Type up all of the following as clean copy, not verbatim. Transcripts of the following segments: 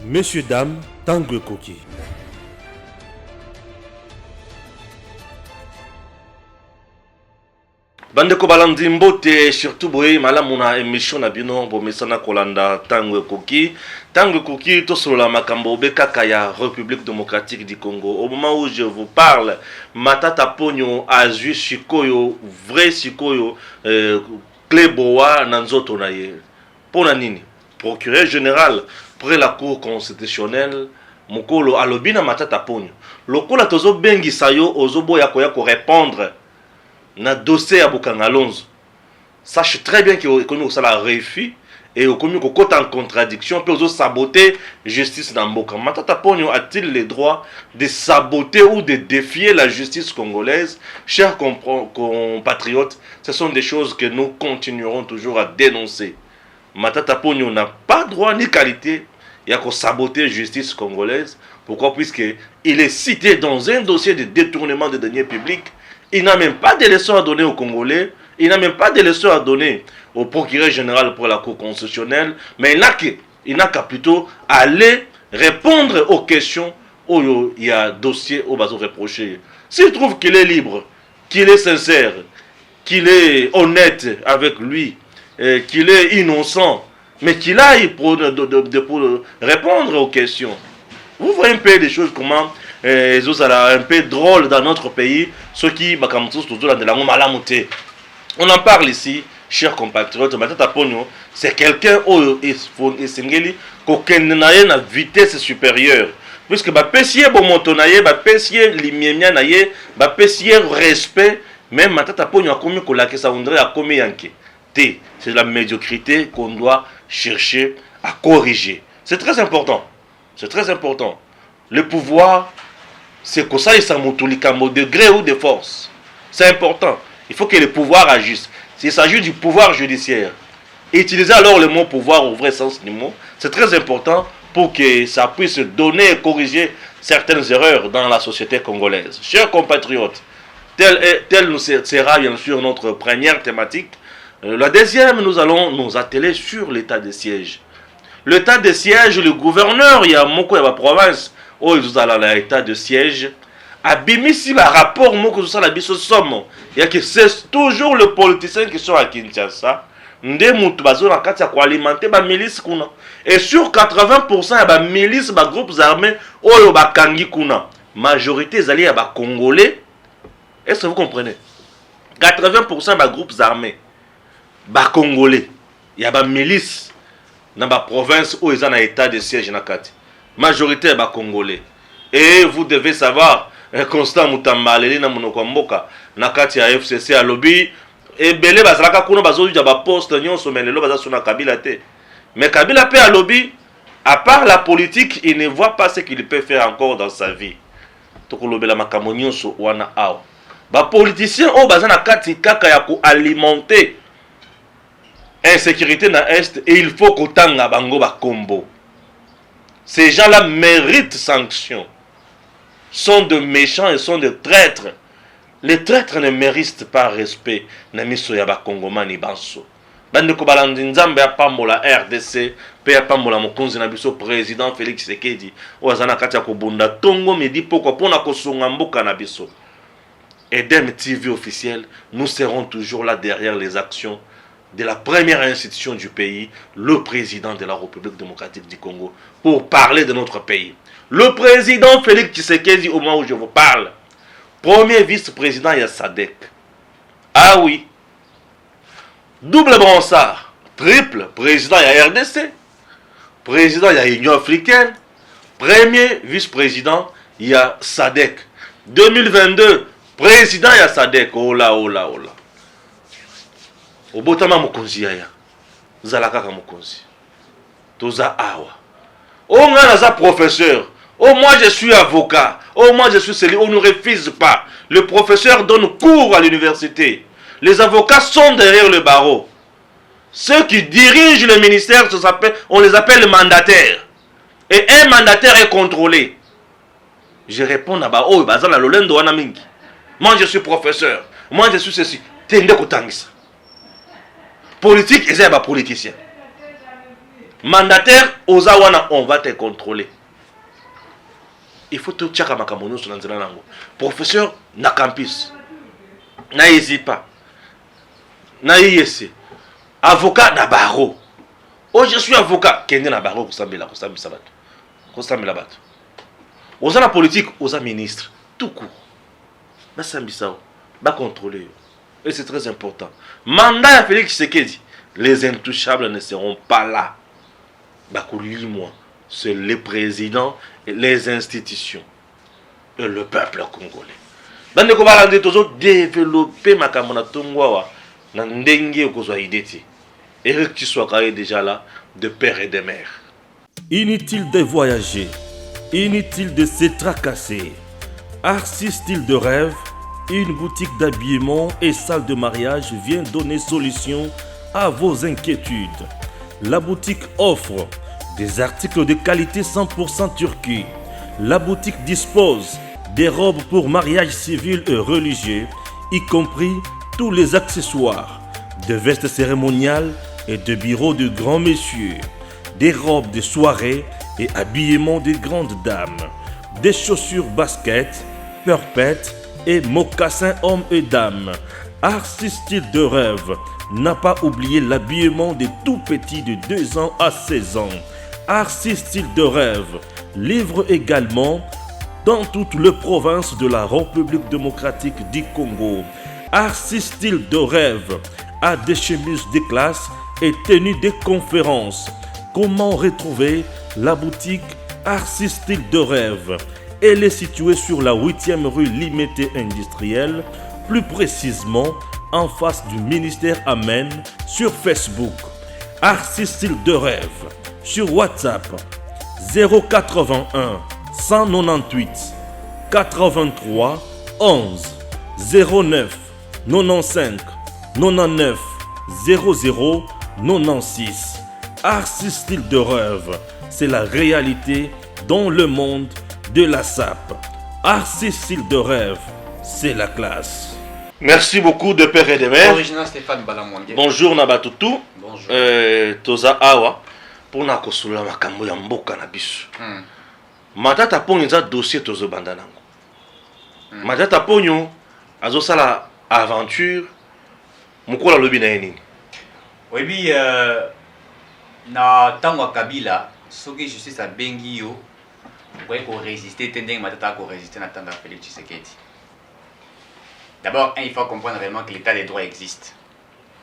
Messieurs, dames, Tanguy Koki. Bande ko balandi mbote surtout boye malamu na émission na bino bomesana kolanda Tanguy Koki. Tanguy Koki to solo la makambo bekaka ya République démocratique du Congo. Au moment où je vous parle, Matata Ponyo a vu sikoyo vrai sikoyo Kleboa na nzoto na ye. Pona nini? Procureur général près la cour constitutionnelle mokolo alobi na Matata Ponyo. Lokola tozo bengi sayo ozobo ya ko répondre na dossier ya Bokanga Lonzo. Sache très bien que comme ça la refus et comme en contradiction peut saboter justice dans Mboka. Matata Ponyo a-t-il le droit de saboter ou de défier la justice congolaise? Chers compatriotes, ce sont des choses que nous continuerons toujours à dénoncer. Matata Ponyo n'a pas droit ni qualité à saboter la justice congolaise. Pourquoi? Puisque il est cité dans un dossier de détournement de deniers publics. Il n'a même pas de leçons à donner aux Congolais. Il n'a même pas de leçons à donner au procureur général pour la Cour constitutionnelle. Mais il n'a qu'à plutôt aller répondre aux questions où il y a dossier au bateau reproché. S'il trouve qu'il est libre, qu'il est sincère, qu'il est honnête avec lui, qu'il est innocent, mais qu'il aille pour répondre aux questions. Vous voyez un peu des choses comment un peu drôle dans notre pays, ceux qui on en parle ici, chers compatriotes. Matata Ponyo, c'est quelqu'un qui a une vitesse supérieure. Puisque pessier bon montonaye, pessier limiemia naye, pessier respect, même Matata Ponyo a commis que la ça voudrait a commis yanké. C'est la médiocrité qu'on doit chercher à corriger. C'est très important. C'est très important. Le pouvoir, c'est que ça, il s'en au degré ou de force. C'est important. Il faut que le pouvoir agisse. S'il s'agit du pouvoir judiciaire, utiliser alors le mot pouvoir au vrai sens du mot, c'est très important pour que ça puisse donner et corriger certaines erreurs dans la société congolaise. Chers compatriotes, telle sera bien sûr notre première thématique. La deuxième, nous allons nous atteler sur l'état de siège. L'état de siège, le gouverneur, il y a beaucoup de la province, où ils ont l'état de siège. Abimisi ba rapport moko ça la biso somme. Il y a que c'est toujours le politicien qui sont à Kinshasa. Nde mutu bazo na kati ya ko alimenter ba milice kuna. Et sur 80% ya ba milice ba groupes armés oyo ba kangi kuna. Majorité zali ya ba congolais. Est-ce que vous comprenez? 80% ba groupes armés ba congolais. Ya ba milice dans la province où ils ont un état de siège na kati. Majorité ba congolais. Et vous devez savoir, Constant Mutambaleli na monoko mboka na kati ya FCC à lobby et belé bazalaka kuna bazoju ba poste nyonso melelo bazasuna Kabila te. Mais Kabila pe à lobby, à part la politique, il ne voit pas ce qu'il peut faire encore dans sa vie. Toko lobela makambo nyonso wana awa. Ba politicien o bazana kati kaka ya ko alimenter insécurité na est et il faut kotanga bango ba kombo. Ces gens-là méritent sanction. Sont de méchants et sont de traîtres. Les traîtres ne méritent pas respect. Namiso yaba Kongomani banso. Bande ko balandi nzambe ya pambola RDC, pe ya pambola mokonzi na biso président Félix Tshisekedi. Ozana kati ya kobunda tongo medi poko pona kosunga mboka na biso. Edem TV officiel, nous serons toujours là derrière les actions de la première institution du pays, le président de la République démocratique du Congo, pour parler de notre pays. Le président Félix Tshisekedi, au moment où je vous parle, premier vice-président, il y a Sadek. Ah oui. Double bransard, triple président, il y a RDC. Président, il y a Union africaine. Premier vice-président, il y a Sadek. 2022, président, il y a Sadek. Oh là, oh là, oh là. Obotama mokonzi yaya zalaka ka mokonzi toza awa o ngana za professeur oh moi je suis avocat oh moi je suis celui on ne refuse pas le professeur donne cours à l'université les avocats sont derrière le barreau ceux qui dirigent le ministère on les appelle mandataires et un mandataire est contrôlé je réponds à ba oh bazana lolendo wana mingi moi je suis professeur moi je suis ceci tende kotangisa politique et c'est un politicien. Mandataire, Ozawana, on va te contrôler. Il faut te tchaka makamono sur l'anzela. Professeur, na campus. Na hésite pas. Na yese. Avocat, na barreau. Oh, je suis avocat. Kende na barreau, kusambela sabat. Kusambela bat. Oza na politique, oza ministre. Tout court. Na sambisao. Ba contrôler. Et c'est très important. Mandat à Félix Tshisekedi. Les intouchables ne seront pas là. Ba moi. C'est le président et les institutions et le peuple congolais. Bande ko balande tozo développer makamona tongwa na ndenge okozwa idée. Eric Tshisekedi est déjà là de père et de mère. Inutile de voyager, inutile de se tracasser. Arcis Style de Rêve, une boutique d'habillement et salle de mariage vient donner solution à vos inquiétudes. La boutique offre des articles de qualité 100% turquie. La boutique dispose des robes pour mariage civil et religieux, y compris tous les accessoires, de vestes cérémoniales et de bureaux de grands messieurs, des robes de soirée et habillement de grandes dames, des chaussures basket, perpètes et mocassins hommes et dames. Arcis Style de Rêve n'a pas oublié l'habillement des tout petits de 2 ans à 16 ans. Arcis Style de Rêve livre également dans toutes les provinces de la République démocratique du Congo. Arcis Style de Rêve a des chemises de classe et tenues de conférences. Comment retrouver la boutique Arcis Style de Rêve? Elle est située sur la 8e rue Limité Industrielle, plus précisément en face du ministère Amen, sur Facebook. Arcis Style de Rêve. Sur WhatsApp 081 198 83 11 09 95 99 00 96. Arcis Style de Rêve, c'est la réalité dans le monde de la SAP. Arcis Style de Rêve, c'est la classe. Merci beaucoup de père et de mère. Original Stéphane Balamwange. Bonjour Nabatutu. Bonjour. Toza Awa. Pour na kosula makambo ya mboka na biso. Matata ponyo za dossier tozo banda nango. Matata ponyo azosala aventure mukola lobi na nini. Oui, na tango Kabila, soki justice a bengi yo, vous ko résister tendeng matata ko résister na tango Félix Tshisekedi. D'abord, il faut comprendre vraiment que l'état des droits existe.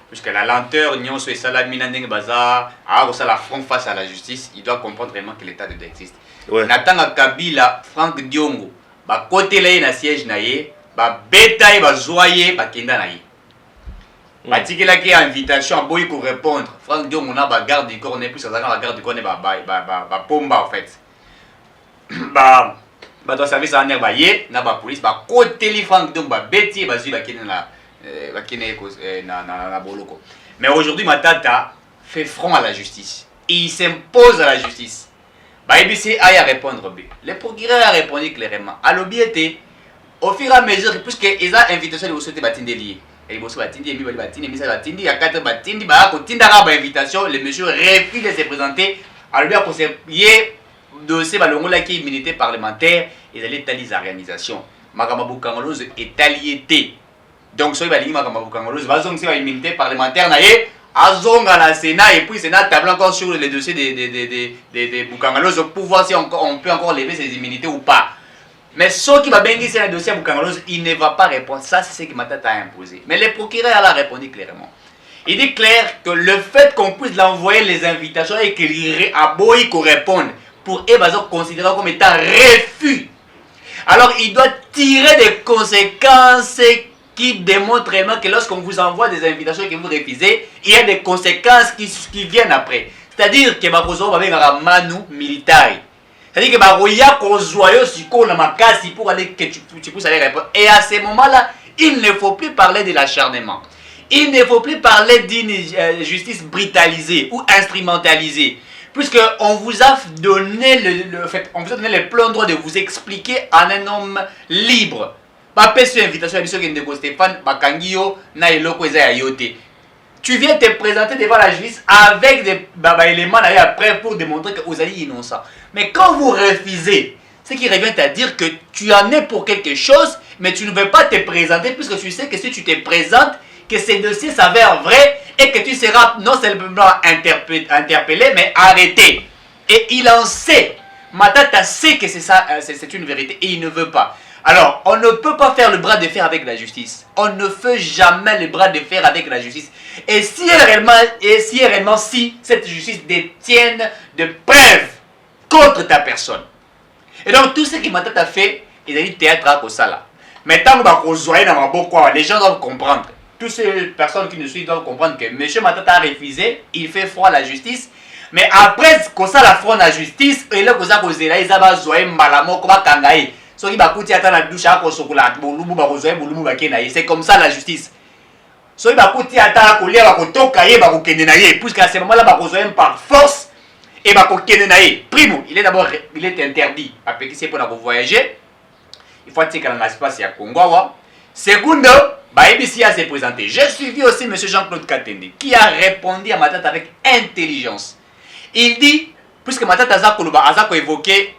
Puisque la lenteur, Nyon soit salami nandeng bazar, a la front face à la justice, il doit comprendre vraiment que l'état de droit existe. Ouais. Natanga Kabila, Franck Diongo, ba côté là na siège naie, ba bétail, ba joyer, ba kenda naie. Ba tikela ki invitation boy pour répondre. Franck Diongo na ba garde du corps, n'est plus ça la garde du corps ba pomba en fait. Ba doit service en air ba yé, na ba police, ba côté li Franck Diongo ba bétier, ba zui ba kenda na boloko. Mais aujourd'hui, Matata fait front à la justice. Et il s'impose à la justice. ABC a à répondre B. Le procureur a répondu clairement. À l'objet, au fur et à mesure, puisque ils ont invitation de vous souhaiter batindi lié. Et ils vont se batindi, ils vont batindi, il y a 4 batindi, invitation, le monsieur refuse de se présenter. À l'objet, pour ce dossier, le qui est immunité parlementaire, ils allaient étaler les organisations. Makamabou Kangoloz est allié. Donc, si vous avez une immunité parlementaire, azonga la Sénat et puis Sénat table encore sur les dossiers des Boukangalos pour voir si on peut encore lever ces immunités ou pas. Mais ceux qui va bénir sur le dossier Boukangalos, il ne va pas répondre. Ça, c'est ce que Matata a imposé. Mais le procureur a répondu clairement. Il dit clair que le fait qu'on puisse l'envoyer les invitations et qu'il a beau y répondre pour Ebazo considéré comme étant refus. Alors, il doit tirer des conséquences qui démontre vraiment que lorsqu'on vous envoie des invitations et que vous refusez, il y a des conséquences qui viennent après. C'est-à-dire que Bakozo va venir à Manu militaire. C'est-à-dire que Baroya Kozoyo Siko Namakasi pour aller que tu puisses aller répondre. Et à ce moment-là, il ne faut plus parler de l'acharnement. Il ne faut plus parler d'une justice brutalisée ou instrumentalisée. Puisqu'on vous a donné on vous a donné le plein droit de vous expliquer en un homme libre. Pas sur invitation à Bissot Ndeko Stéphane, Bakangio, na eloko eza ya yote. tu viens te présenter devant la justice avec des éléments après pour démontrer que vous allez innocent. Mais quand vous refusez, ce qui revient à dire que tu en es pour quelque chose, mais tu ne veux pas te présenter puisque tu sais que si tu te présentes, que ces dossiers s'avèrent vrais et que tu seras non seulement interpellé, mais arrêté. Et il en sait. Matata sait que c'est ça, c'est une vérité et il ne veut pas. Alors, on ne peut pas faire le bras de fer avec la justice. On ne fait jamais le bras de fer avec la justice. Et si cette justice détienne de preuves contre ta personne. Et donc, tout ce que Matata fait, il a dit théâtre à Kosala. Mais tant que les gens doivent comprendre. Toutes ces personnes qui nous suivent doivent comprendre que M. Matata a refusé, il fait froid à la justice. Mais après, quand ça la front à la justice, et là, quand ça cause là, ils ont besoin de malamo, comme kangaï. So, il va coûter à la douche à Kosokola, c'est comme ça la justice. So, il va coûter à la colère, à Kotokaye, à Kokenenaye, puisqu'à ce moment-là, il va besoin par force, et va Kokenenaye. Primo, il est interdit, après qu'il pour voyager, il faut que dans l'espace, il y a Congo. Secondo, ABC a s'est présenté. J'ai suivi aussi M. Jean-Claude Katende, qui a répondu à Matata avec intelligence. Il dit, puisque Matata a évoqué,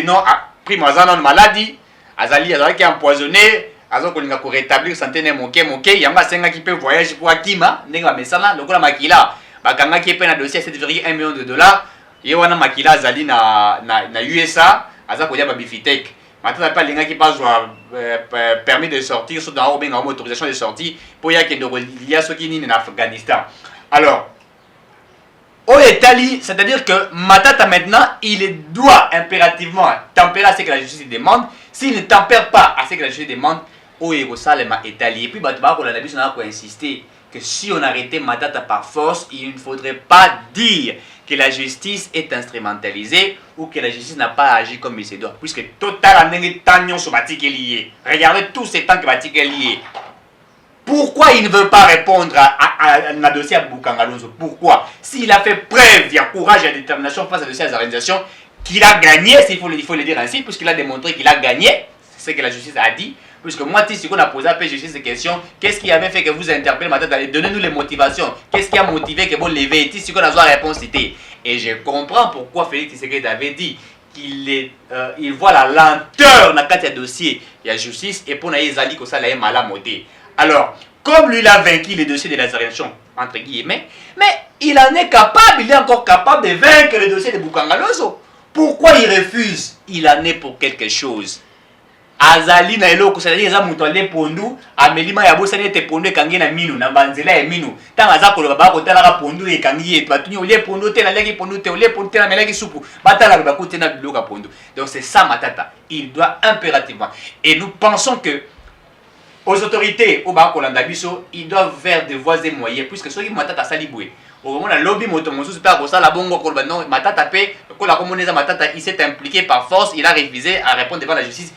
non, primo azana une maladie, azali qui est empoisonné, azo kolinga ko rétablir santé ne moke, yanga senga qui peut voyager pour Akima, nenga mesala, lokola makila, bakanga qui est na dossier 7,1 millions de dollars, yewana makila azali na USA, aza ko ya Bifitech. Matata pas linga qui pas permis de sortir, sur dans une autorisation de sortie pour y a ce qui ni en Afghanistan. Alors, au Italie, c'est-à-dire que Matata maintenant, il doit impérativement tempérer à ce que la justice demande. S'il ne tempère pas à ce que la justice demande, au Jérusalem Italie. Et puis, on a insisté que si on arrêtait Matata par force, il ne faudrait pas dire que la justice est instrumentalisée ou que la justice n'a pas agi comme il se doit. Puisque total en sur Batik est lié. Regardez tous ces temps que Batik est lié. Pourquoi il ne veut pas répondre à un dossier à Boukangalonzo? Pourquoi? S'il a fait preuve, il y a courage et détermination face à dossier à des organisations, qu'il a gagné, il faut le dire ainsi, puisqu'il a démontré qu'il a gagné, c'est ce que la justice a dit. Puisque moi, si on a posé à la justice ces questions, qu'est-ce qui avait fait que vous interpellez Matata? Donnez-nous les motivations. Qu'est-ce qui a motivé que vous levez? Si on a la réponse, c'était. Et je comprends pourquoi Félix Tshisekedi avait dit qu'il voit la lenteur dans le dossier de la justice et pour les alliés que ça l'a mal moté. Alors, comme lui il a vaincu les dossiers de la réaction, entre guillemets, mais il en est capable, il est encore capable de vaincre le dossier de Boukangalonzo. Pourquoi il refuse? Il en est pour quelque chose. Azali na eloko c'est-à-dire eza muto ale pondu amelima ya bosani ete pondu ekangi na minu na banzela ya minu tanga za koloba ba kotala ka pondu ekangi yetu batuni ole pondu te na leki pondu te ole pondu te na meleki supu batala ba kote na biloka pondu. Donc c'est ça Matata, il doit impérativement, et nous pensons que aux autorités au Bakolanda biso, ils doivent faire des voies et moyens puisque ceux qui Matata saliboué au moment la lobby moto mosu super ko sala bongo ko non Matata pe ko la komoneza Matata il s'est impliqué par force, il a refusé à répondre devant la justice.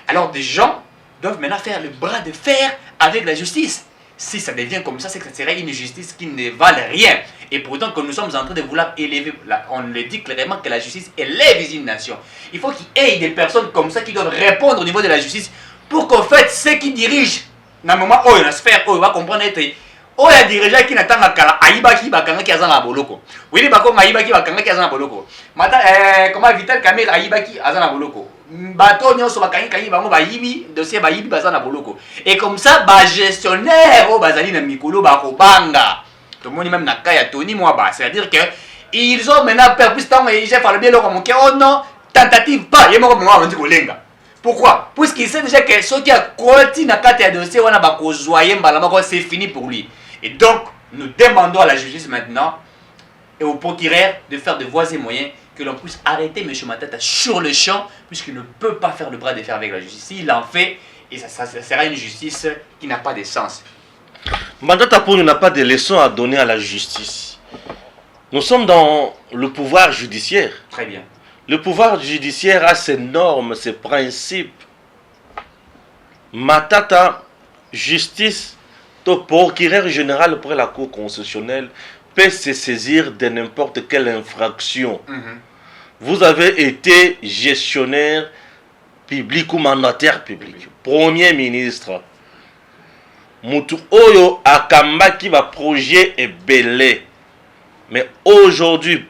Alors des gens doivent maintenant faire le bras de fer avec la justice. Si ça devient comme ça, c'est que ça serait une justice qui ne vale rien. Et pourtant que nous sommes en train de vouloir élever, on le dit clairement que la justice élève une nation. Il faut qu'il y ait des personnes comme ça qui doivent répondre au niveau de la justice pour qu'en fait ceux qui dirigent, dans le moment où il y a une sphère, où il va comprendre être... Oh, il y a des dirigeants qui n'attendent qu'à Aïbaki Bakanga qui a zana boloko. Oui, les Bakong Aïbaki Bakanga qui a zana boloko. Comment Vital Kamel Aïbaki a zana boloko. Bato nyonso bakangi kangi bango bayibi dossier bayibi bazana boloko. Et comme ça, ba gestionnaire au bazali na mikolo ba kobanga. Tout le monde même na kaya Tony Mwaba, c'est-à-dire que ils ont maintenant peur plus tant et j'ai fallu bien leur monter. Oh non, tentative pas, yemo ko mwa ndi kolenga. Pourquoi? Puisqu'il sait déjà que ce qui a côté na kata ya dossier wana ba ko zoyer mbala mako c'est fini pour lui. Et donc, nous demandons à la justice maintenant et au procureur de faire de voies et moyens que l'on puisse arrêter M. Matata sur le champ, puisqu'il ne peut pas faire le bras de fer avec la justice. S'il en fait, et ça sera une justice qui n'a pas de sens. Matata Ponyo n'a pas de leçons à donner à la justice. Nous sommes dans le pouvoir judiciaire. Très bien. Le pouvoir judiciaire a ses normes, ses principes. Matata, justice, procureur général pour la Cour constitutionnelle peut se saisir de n'importe quelle infraction. Vous avez été gestionnaire public ou mandataire public, premier ministre. mutu oyo akambaki ba projet ebele. Mais aujourd'hui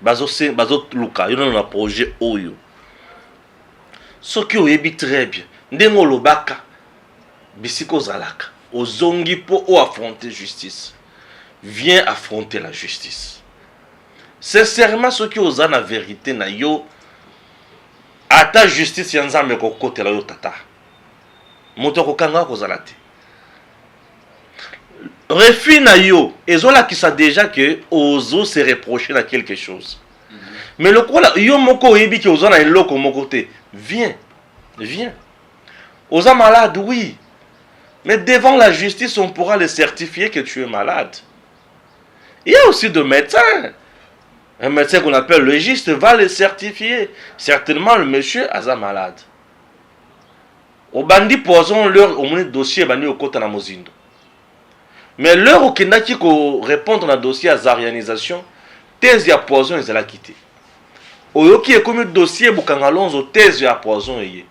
bazo luka yo na projet oyo. Soki oyebi très bien ndengo lobaka bisiko zalaka ozongi po o affronter justice. Viens affronter la justice. Sincèrement soki oza na vérité na yo ata justice ya nzambe kokotela yo tata. Moto kokanga kozala te. Refus na yo ezola qui sa déjà que ozo se reprocher na quelque chose. Mais le quoi là yo moko oyebi ki ozo na eloko moko te. Viens. Oza malade oui. Mais devant la justice on pourra le certifier que tu es malade. Il y a aussi des médecins. Un médecin qu'on appelle le légiste va le certifier. Certainement, le monsieur a malade. Au bandit poison leur au dossier bandi au côté na mozindo. Mais leur au kendaki ko répondre na dossier à zarianisation, thèse ya poison ils la quitter. Oyoki est comme dossier bukangalonzo thèse ya poison yé.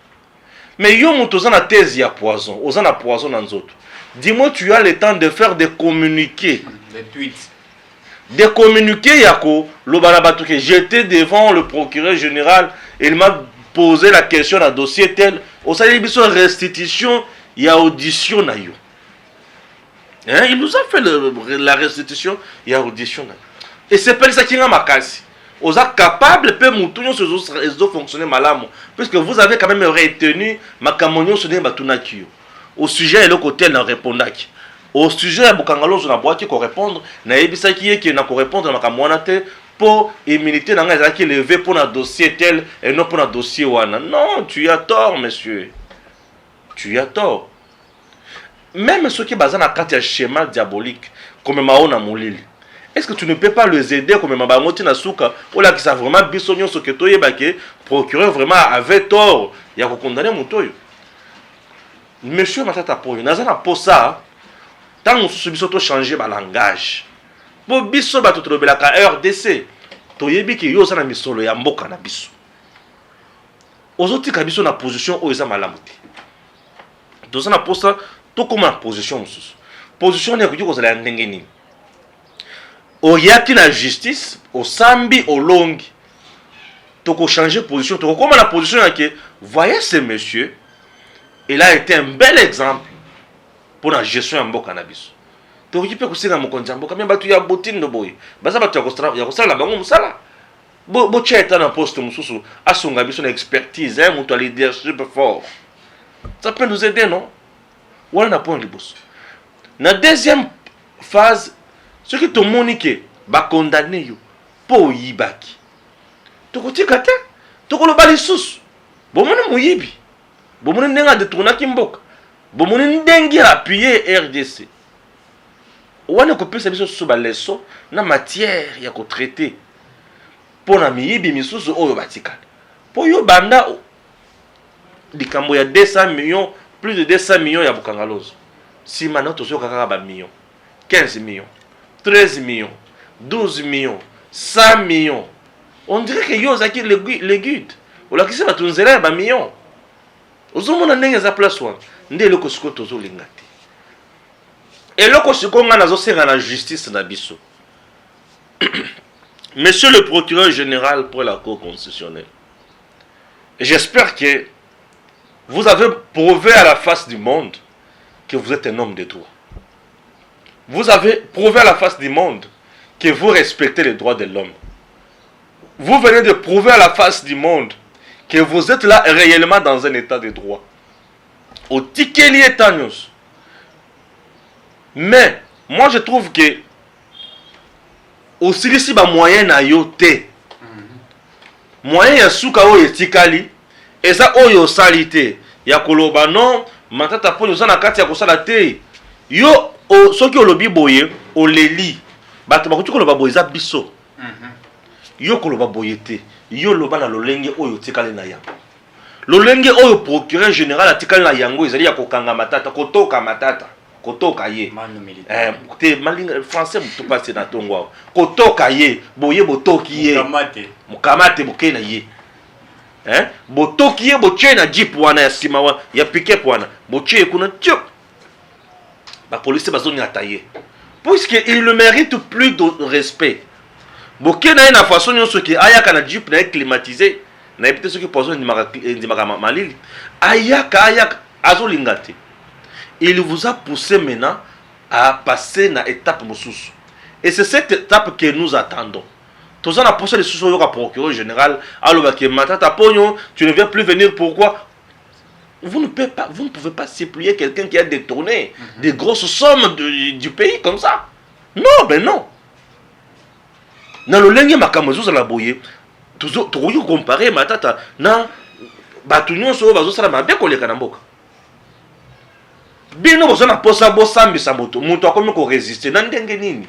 Mais yo mutoza na thèse ya poison, oza na poison na nzoto. Dis-moi tu as le temps de faire des communiqués, des tweets. Des communiqués yako lobalabatu que j'étais devant le procureur général et il m'a posé la question à dossier tel au sali biso restitution ya audition na yo. Hein, il nous a fait la restitution ya audition na. Et c'est pas ça qui nga makasi. Oza capable pe mutunyo se fonctionner malamu puisque vous avez quand même retenu makamonyo se ne batunaki yo. Au sujet et le côté na répondaki. Au sujet ya bukangalo na boaki ko répondre na ebisaki ye ki na ko répondre na makamwana te pour immunité na nga ezaki levé pour un dossier tel et non pour un dossier wana. Non, tu as tort monsieur. Tu as tort. Même ceux qui basent na kati ya schéma diabolique comme maona molili. Est-ce que tu ne peux pas les aider comme mabangoti na suka ou là qui ça vraiment bisonyo ce que toyeba ke procureur vraiment avait tort ya ko condamner mutoyo. Monsieur Matata Poyo nazana posa tant nous biso to changer ba langage. Bo biso ba to trobela ka RDC. To yebi ki yo za na misolo ya mboka na biso. Ozoti ka biso na position o eza malamu te. To za na posa to koma position mususu. Position ne ko ko za ndenge nini. O yaki na justice, o sambi o longi. To ko changer position, to ko koma na position ya ke voyez ce monsieur, il a été un bel exemple pour la gestion de cannabis. Tu peux dire que c'est un mot mais batu ya botine no boy. Baza batu ya kosala la bango musala. Bo cheta na poste mususu asunga biso na expertise, mutu a leadership fort. Ça peut nous aider non? Wala na point libos. Na deuxième phase, ce qui te monique ba condamner yo po yibaki. To ko tikata, to ko lo bali sus. Bo mona muyibi. Bo mona ndenga de tourna mboka. Bon, mon ndenge appuyer RDC. On a copié ça biso sur leçon na matière ya ko traiter. Pour na miyibi misusu oyo batikala. Pour yo banda likambo ya 200 millions, plus de 200 millions ya bukangalozo. Si maintenant to so kaka ba millions, 15 millions, 13 millions, 12 millions, 100 millions. On dirait que yo zaki le guide. Ou la kisi batunzela ba millions. Ozomona ndenge za place one. Nde loko siko tozo lingati. Et loko siko nga nazo senga na justice na biso. Monsieur le procureur général pour la Cour constitutionnelle. J'espère que vous avez prouvé à la face du monde que vous êtes un homme de droit. Vous avez prouvé à la face du monde que vous respectez les droits de l'homme. Vous venez de prouver à la face du monde que vous êtes là réellement dans un état de droit. Au tikeli etanios. Mais moi je trouve que aussi ici ba moyen na yo te. Moyen ya suka o etikali eza oyo salite ya koloba non matata po yo na kati ya kosala te. Yo soki olobi boye o leli bato bakuti koloba boye za biso. Yo koloba boye te. Yo loba na lolenge oyo tikali na yango. Lolenge oyo procureur général atikali na yango ezali ya kokanga matata, kotoka matata, kotoka ye. Te malinga français mutu passe na tongwa. Kotoka ye, boye botoki ye. Mukamate boke na ye. Botoki ye boche na jeep wana ya sima wana, ya pick-up wana. Boche kuna tchop. La police va zone attaquer. Puisqu'il ne mérite plus de respect. Boké na une façon ce qui ayaka na jeep na climatisé. Na peut-être ce qui pose une malili. Ayaka azolingate. Il vous a poussé maintenant à passer na étape mususu. Et c'est cette étape que nous attendons. Tous on a poussé les sous au procureur général. Alors que Matata Pogno, tu ne viens plus venir. Pourquoi? Vous ne pouvez pas supplier quelqu'un qui a détourné des grosses sommes du pays comme ça. Non, ben non. Dans le lengue makamozo la boye, toujours comparer Matata na batunyo so bazo sala mabe ko leka na mboka. Bino bozo na posa bo sambi sa moto, moto akomi ko résister na ndenge nini.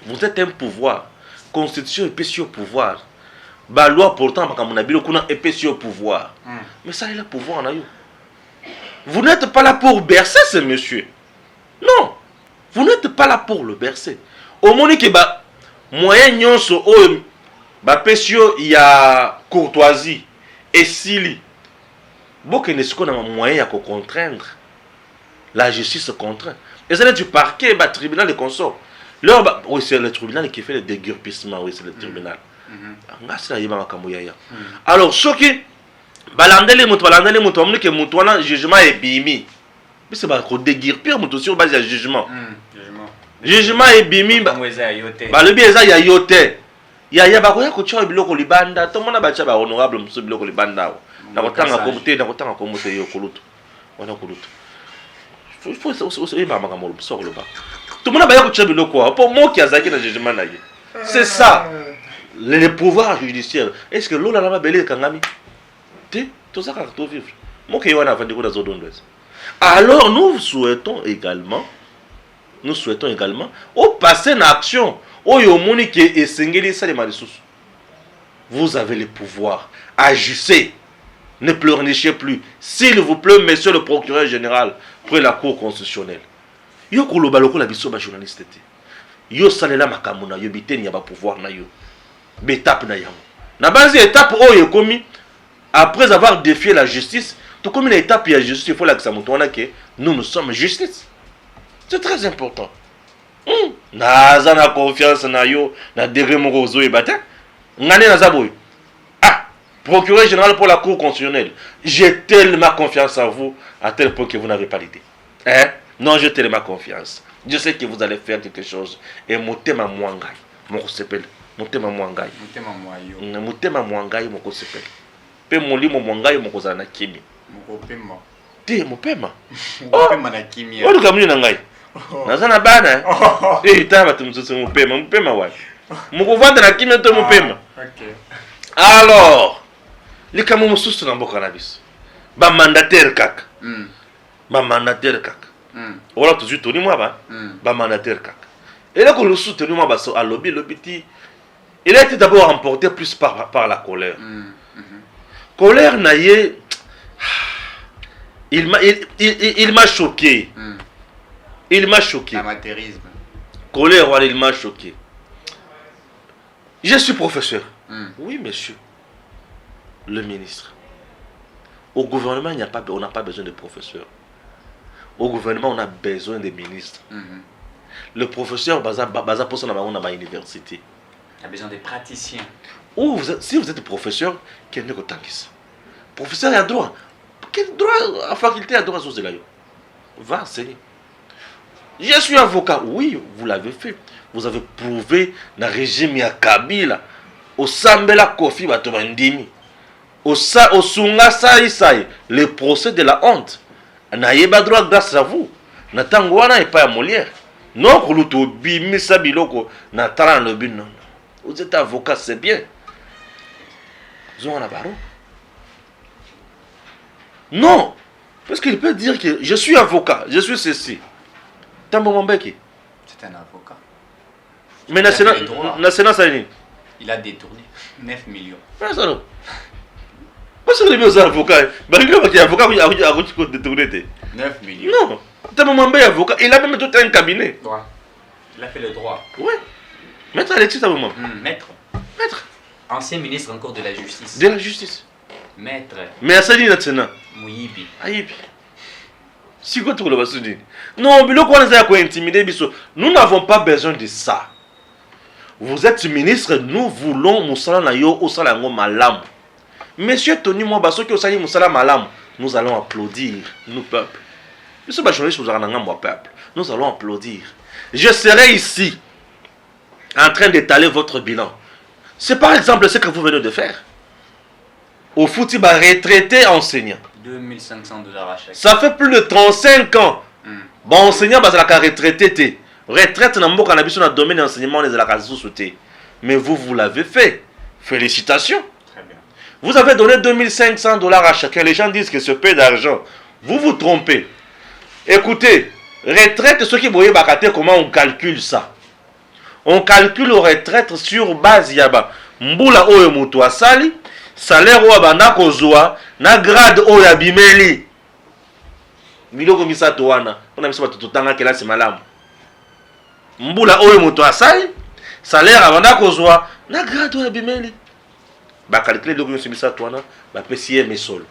Vous êtes un pouvoir, constitution épaissie au pouvoir. Ba loi pourtant makamona bilo kuna épaissie au pouvoir. Mais ça il a pouvoir na yo. Vous n'êtes pas là pour bercer ce monsieur. Non. Vous n'êtes pas là pour le bercer. Au moment que ba moyen nyonso o ba pesio ya courtoisie et sili. Boke ne siko na moyen ya ko contraindre. La justice contraint. Et ça du parquet ba tribunal de consort. Là oui c'est le tribunal qui fait le déguerpissement, oui c'est le tribunal. Alors ce qui balandele moto amne que moto wana jugement est bimi. Mais c'est pas ko déguerpir moto sur base de jugement. Jugement est bimi ba le bieza ya yote. Ya ba ko ya ko choa biloko libanda to mona ba cha ba honorable muso biloko libanda. Na kotanga ko mute na kotanga ko mute yo koluto. Wana koluto. Faut ça ba maka molo so ko ba. To mona ba ya ko choa biloko po mo ki azaki na jugement na ye. C'est ça. Le pouvoir judiciaire. Est-ce que l'on a la belle kangami? Tout ça quand vivre. Moi qui on a vendu dans zone ouest. Alors nous souhaitons également au passer en action au yomoni qui est singeli ça les marisous. Vous avez le pouvoir. Agissez. Ne pleurnichez plus. S'il vous plaît, monsieur le procureur général, pour la cour constitutionnelle. Yo ko lobaloko la biso ba journaliste. Yo salela makamuna yo biteni ya ba pouvoir na yo. Étape na yango. Na base étape oyo komi après avoir défié la justice, tout comme une étape il y a justice, il faut la que ça montre que nous sommes justice. C'est très important. Naza na confiance na yo na degré morozo et bata. Ngane na zaboy. Ah, procureur général pour la cour constitutionnelle. J'ai tellement confiance en vous à tel point que vous n'avez pas l'idée. Hein? Non, j'ai tellement confiance. Je sais que vous allez faire quelque chose et motema mwangai. Mon s'appelle motema mwangai. Motema mwangai moko sepele. Pe molimo mwangai moko zana kimi. Moko pema. Te mopema. Moko pema na kimi. Odu kamuni na ngai. Nazana bana. Taba tumsusu mopema wa. Moko vanda na kimi to mopema. OK. Alors, likamu mususu na mboka na biso. Ba mandataire kaka. Ba mandataire kaka. Voilà tout de suite moi ba mandataire kaka. Et là, quand le soutenu à lobby, il a été d'abord emporté plus par la colère. Colère, naïe, il m'a choqué. Il m'a choqué. Amateurisme. Colère, voilà, il m'a choqué. Je suis professeur. Oui, monsieur. Le ministre. Au gouvernement, on n'a pas besoin de professeurs. Au gouvernement, on a besoin de ministres. Le professeur baza pour ça dans ma université. Il a besoin de praticiens. Ou si vous êtes professeur, quel n'est autant que ça? Professeur a droit. Quel droit à faculté a droit sur cela? Va enseigner. Je suis avocat. Oui, vous l'avez fait. Vous avez prouvé dans le régime ya Kabila au Sambela Kofi Batomandimi au Sunga Sai le procès de la honte. N'ayez pas droit grâce à vous. Natangwana et pas à Molière. Non, Kuluto Bimisa Biloko Nataran le but. Non. Vous êtes avocat, c'est bien. Zouana Baro. Non. Parce qu'il peut dire que je suis avocat, je suis ceci. Tambo Mbeki. C'est un avocat. Mais Nassena Saini. Il a détourné 9 millions. Parce que les meilleurs avocats, il y a avocat qui a détourné 9 millions. Non. Tambo Mbeki avocat, il a même tout un cabinet. Droit. Il a fait le droit. Oui. Maître Alexis Tambo. Maître. Maître. Ancien ministre encore de la justice. De la justice. Maître. Mais à Sani Natsena. Mouyibi. Aïbi. Si quoi tu le vas se dire. Non, mais le quoi nous a intimider biso. Nous n'avons pas besoin de ça. Vous êtes ministre, nous voulons Moussala na yo osala ngo malam. Monsieur Tony Mwaba soki osali Moussala malam, nous allons applaudir nous peuple. Monsieur Bachonnet vous arana ngam peuple. Nous allons applaudir. Je serai ici en train d'étaler votre bilan. C'est par exemple ce que vous venez de faire. Au foot, il va retraité enseignant. 2500 $ à chaque. Ça fait plus de 35 ans. Bon, enseignant, bah, ça retraité. Retraite dans le domaine d'enseignement, on est la sous-sauté. Mais vous l'avez fait. Félicitations. Très bien. Vous avez donné 2500 $ à chacun. Les gens disent que ce peu d'argent. Vous vous trompez. Écoutez, retraite, ceux qui voyaient comment on calcule ça. On calcule les retraites sur base yaba. Mbula oyo mutu asali, salaire oyo bana kozwa, na grade oyo abimeli. Miloko misato wana, pona biso batutanga kelasi malamu. Mbula oyo mutu asali, salaire bana kozwa, na grade oyo abimeli. Ba calculer loko misato wana, ba pesi ye mesolo.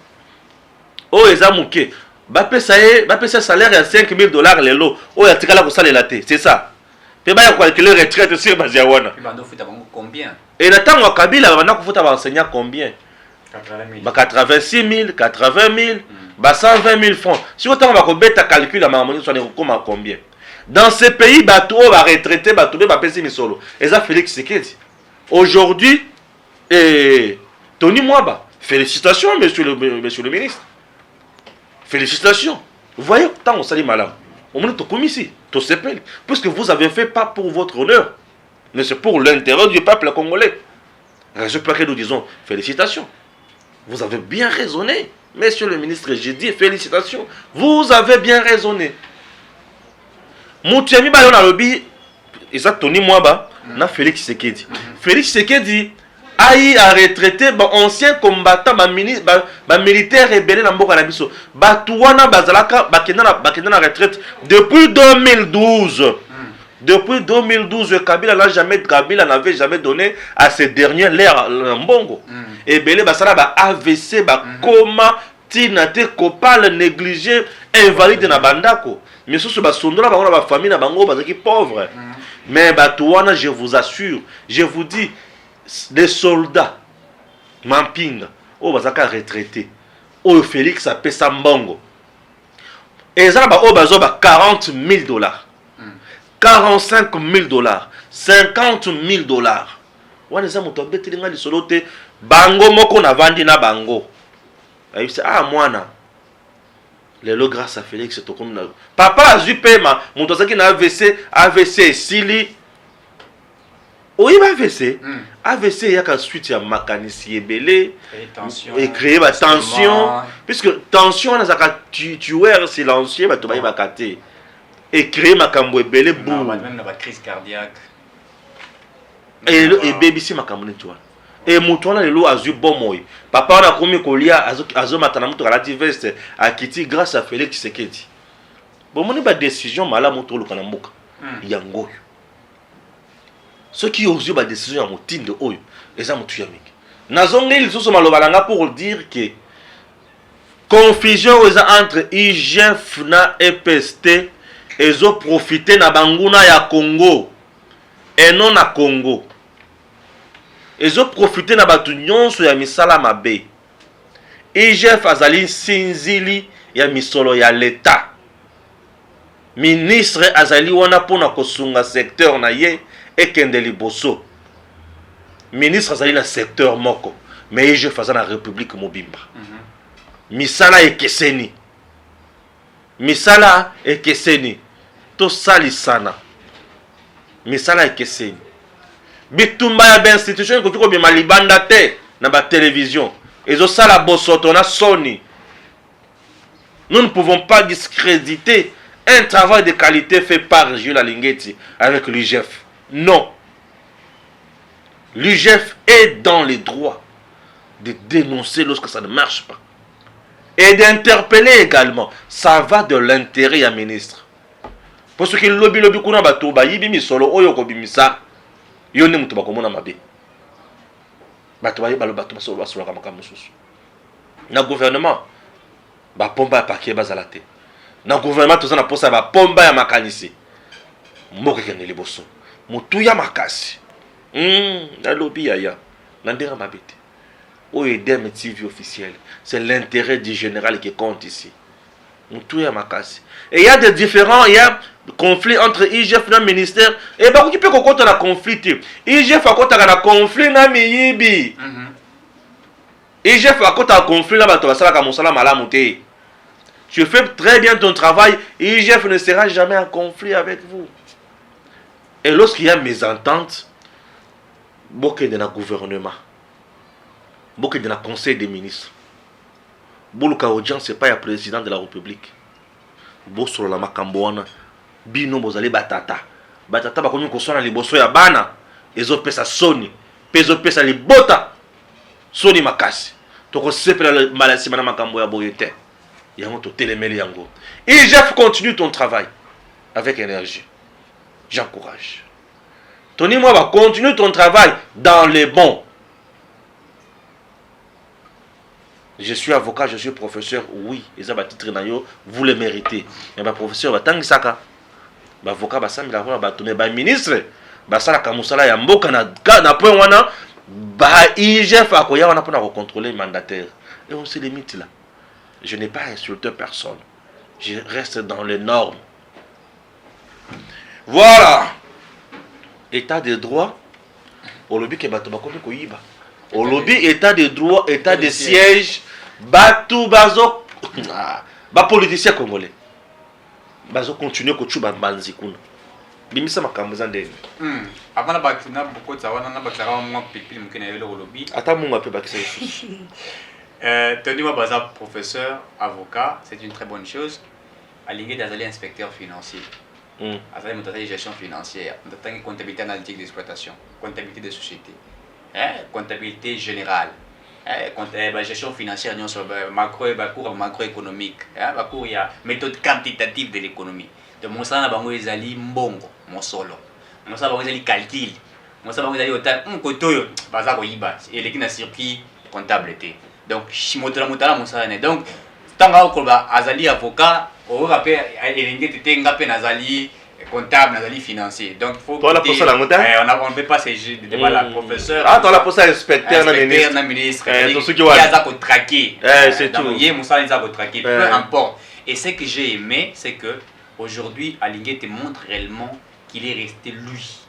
Oyo eza muke, ba pesa salaire ya 5000 $ lelo, oyo atikala kosalela te, c'est ça. Et bien, calculer retraite sur Baziawana. Combien? Et le temps où Kabila va enseigner combien? 86 000, 80 000, 120 000 francs. Si autant on va calculer à combien? Dans ces pays, bateau va retraiter, bateau va payer solo. Et ça, Félix Sekedi. Aujourd'hui, Tony Mwaba, félicitations, monsieur le ministre. Félicitations. Vous voyez, tant on s'allie malin. Au moins, tu commis ici, tu s'appelles, puisque vous avez fait pas pour votre honneur, mais c'est pour l'intérêt du peuple congolais. Je peux que nous disons félicitations. Vous avez bien raisonné, monsieur le ministre. J'ai dit félicitations. Vous avez bien raisonné. Moutiami Bayon a lobby, et ça Tony Mwaba, na Félix Sekedi. Félix Sekedi a retraité ancien combattant militaire rebelle na mboka na biso batuwana bazalaka bakenda na retraite depuis 2012. Depuis 2012 Kabila n'avait jamais donné à ces derniers l'air mbongo. Et belé basala ba AVC ba coma tinate kopal négligé invalide na bandako. Mais sous ba sondola ba ba famille na bango bazaki pauvre. Mais batuwana, je vous assure, je vous dis, des soldats, Mampinga, oh bazaka retraité, oh Félix a payé Mbongo. Et ça bah oh bazo bah 40 000 $, 45 000 $, 50 000 $. Wana za muto beteli ngali solote bango moko na vandi na bango. Et c'est ah mwana. Lelo grâce à Félix to comme papa azui pema muto zaki na AVC sili. Oui, AVC. AVC, il y a suite à mécanicien belé et créer la tension. Puisque tension, on a tueur silencieux, et créer ma cambo belé boum. Même la crise cardiaque. Et baby, c'est ma cambo toi. Et mouton là, le loup a eu bon mot. Papa, on a commis colia, azo matanamuto à la diverse, à Kitty grâce à Félix Sekedi. Bon, mon pas décision, mala moto le kanamboka. Yango. Ceux qui osent la décision à mon team de Oyo, les amis tuyamik. Nazonga ils sont malobalanga pour dire que confusion entre IGF na EPST ils ont profité na banguna ya Congo et non na Congo. Ils ont profité na batu nyonso ya misala mabe. IGF azali sinzili ya misolo ya l'État. Ministre azali wana pona kosunga secteur na ye et Kendeli Bosso. Ministre azali na secteur moko. Mais je faisais la République Mobimba. Misala et Keseni. Misala et Keseni. To sali sana. Misala et Keseni. Bitumba ya ba institution ko bi malibanda te na ba télévision. Ezo sala bosoto na Sony. Nous ne pouvons pas discréditer un travail de qualité fait par Jules Alingeti avec l'UGF. Non. L'UGF est dans les droits de dénoncer lorsque ça ne marche pas. Et d'interpeller également. Ça va de l'intérêt à ministre. Parce que le lobby kuna bato ba yibi misolo oyo ko bimisa yone mutu bakomona mabe. Bato ba yibalo bato basolo basolo kama mususu. Na gouvernement ba pomba paquet bazalate. na gouvernement toza na posa ba pomba ya makanisi mboka kende liboso mutu ya makasi na lobby ya na ndera mabete o EDM TV officiel, c'est l'intérêt du général qui compte ici mutu ya makasi. Et il y a des différents, il y a conflit entre IGF na ministère et ba ko peut ko kota na conflit IGF akota na conflit na miyibi IGF akota conflit na bato basala ka mosala malamu te. Tu fais très bien ton travail, IGF ne sera jamais en conflit avec vous. Et lorsqu'il y a mésentente, beaucoup de notre gouvernement, beaucoup de notre conseil des ministres, beaucoup audience, ce n'est pas le président de la République. Beaucoup la makambouana, bino bozali batata. Batata bakomi kosona liboso ya bana, ezo pesa soni, peso pesa libota, soni makasi. Toko sepela malasi mana makambo ya boyete. IGF, continue ton travail avec énergie. J'encourage. Tony, moi, va continuer ton travail dans les bons. Je suis avocat, je suis professeur. Oui, et ça va titre vous le méritez. Mais ma professeur va tangi saka. Ma avocat va s'en la va tourner. Ma ministre va s'en la kamusala ya mboka na point wana. Ba IGF a koya wana pour contrôler le mandataire. Et on se limite là. Je n'ai pas insulté personne. Je reste dans les normes. Voilà. État de droit. Au lobby que bato bakomi koyiba. Au lobby état de droit, état de siège. Bato bazo. Ba politicien congolais. Bazo continuer ko chuba banzi kuna. Bimisa makambo za ndeni. Avant la bakina beaucoup de savoir na bakara moi pipi mukena yele au lobby. Ata mungu ape bakisa yesu. Tony Wabaza, professeur, avocat, c'est une très bonne chose. Aligné d'Azali, inspecteur financier. Azali, Moutazali, gestion financière. Moutazali, comptabilité analytique d'exploitation. Comptabilité de société. Comptabilité générale. Gestion financière, macroéconomique. Il y a méthode quantitative de l'économie. De mon sang, il y a mbongo, mon solo. Mon sang, il y a calcul. Mon sang, il y a autant. Kotoyo, baza koyiba. Et les qui n'a circuit comptabilité. Donc, donc, tant que azali avocat, on rappelle, azali comptable, azali financier. Donc, il faut on ne peut pas ces débats là, professeur. Ah, toi la poste inspecteur, ministre, il y a traqué. C'est tout. Peu importe. Et ce que j'ai aimé, c'est que aujourd'hui, Alingué te montre réellement qu'il est resté lui.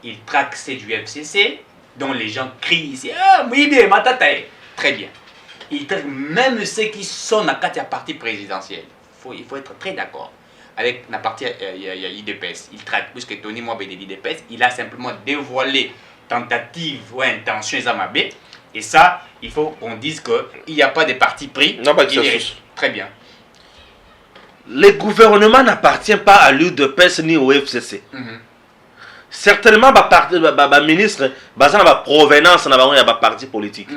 Il traque c'est du FCC. dont les gens crient ici, ah, oui, bien, matatae. Très bien. Même ceux qui sont à la partie présidentielle, il faut être très d'accord. Avec la partie IDPS, il traite, puisque Tony Mwabé de l'IDPS, il a simplement dévoilé tentative ou intention Zamabé. Et ça, il faut qu'on dise qu'il n'y a pas de parti pris. Non, pas très bien. Le gouvernement n'appartient pas à l'UDPS ni au FCC. Certainement, le ministre, la provenance n'a pas parti politique.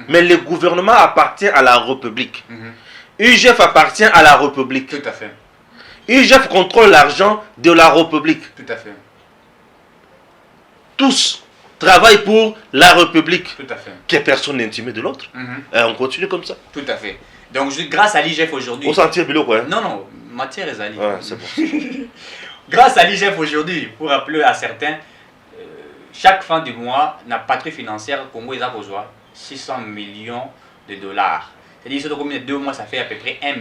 Mais le gouvernement appartient à la République. UGF appartient à la République. Tout à fait. UGF contrôle l'argent de la République. Tout à fait. Tous travaillent pour la République. Tout à fait. Que personne n'est intimé de l'autre. On continue comme ça. Tout à fait. Donc, grâce à l'IGF aujourd'hui... On sentir bilo quoi. Non, non, matière est allée. Ouais, c'est bon. Grâce à l'IGF aujourd'hui, pour rappeler à certains, chaque fin du mois, la patrie financière Congo a besoin 600 millions de dollars. C'est-à-dire que combien de 2 mois, ça fait à peu près 1,2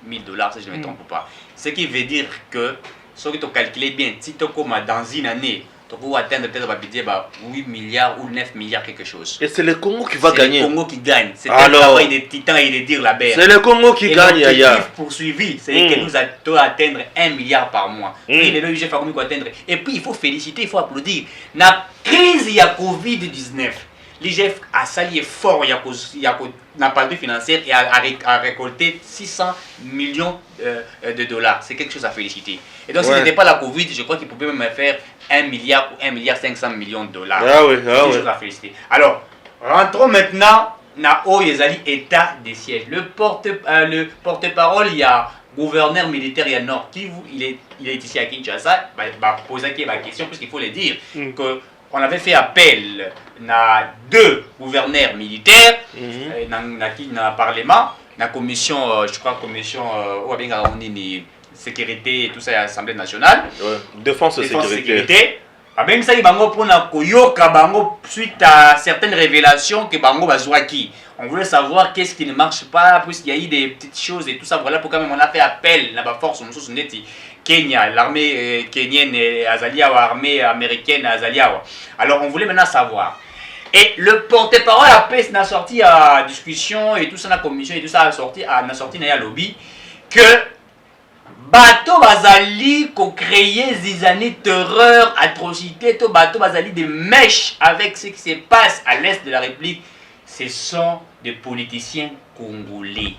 milliard si je ne me trompe pas. Ce qui veut dire que, si tu calcules bien, si tu comme dans une année, tu peux atteindre peut-être un budget 8 milliards ou 9 milliards quelque chose. Et c'est le Congo qui va gagner. C'est le Congo qui gagne. C'est un travail de titan et de dire la bête. C'est le Congo qui gagne. L'objectif poursuivi, c'est que nous allons atteindre 1 milliard par mois. Et le UGF a combien atteindre. Et puis il faut féliciter, il faut applaudir. La crise, il y a Covid-19. L'IGF a sali fort, il y a la partie financière et a récolté 600 millions de dollars. C'est quelque chose à féliciter. Et donc, si ce n'était pas la Covid, je crois qu'il pouvait même faire 1 milliard ou 1,5 milliard de dollars. C'est quelque chose à féliciter. Alors, rentrons maintenant dans l'État des sièges. Le porte-parole, il y a gouverneur militaire, il y a Nord Kivu, il est ici à Kinshasa. Il va poser la question, puisqu'il faut le dire, que on avait fait appel à 2 gouverneurs militaires dans le Parlement la commission, je crois, commission, sécurité et tout ça, Assemblée nationale. Ouais. Défense et sécurité. Même ça, bango pour na koyoka bango suite à certaines révélations que bango bazouaki. On voulait savoir qu'est-ce qui ne marche pas, puisqu'il y a eu des petites choses et tout ça. Voilà pourquoi même on a fait appel à la force Kenya, l'armée kenyenne et Azalia, l'armée américaine Azalia. Alors on voulait maintenant savoir. Et le porte-parole après n'a sorti à discussion et tout ça, la commission et tout ça a sorti à lobby que bateau bazali ko créer zizani terreur, atrocité, to bateau bazali des mèches avec ce qui se passe à l'est de la République. Ce sont des politiciens congolais.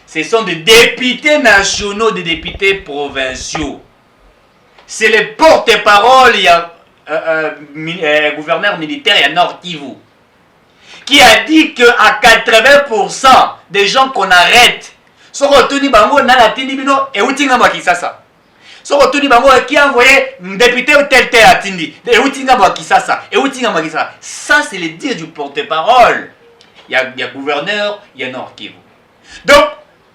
Ce sont des députés nationaux, des députés provinciaux. C'est les porte-parole, il y a gouverneur militaire, il y a Nord Kivu, qui a dit qu'à 80% des gens qu'on arrête, sont retenus bango na la tindi bino et outinga makisasa. Sont retenus bango qui a envoyé un député ou tel à tindi et outinga makisasa et outinga makisasa. Ça c'est le dire du porte-parole. Il y a gouverneur, il y a Nord Kivu. Donc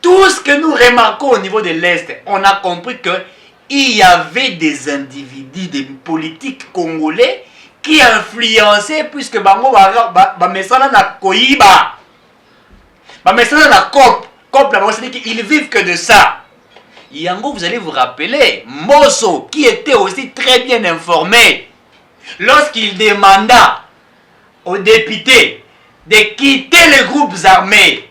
tout ce que nous remarquons au niveau de l'Est, on a compris que il y avait des individus, des politiques congolais qui influençaient puisque bango ba mesana na koiba. Ba mesana na COP. Ils vivent que de ça. Yango, vous allez vous rappeler, Mosso, qui était aussi très bien informé, lorsqu'il demanda aux députés de quitter les groupes armés,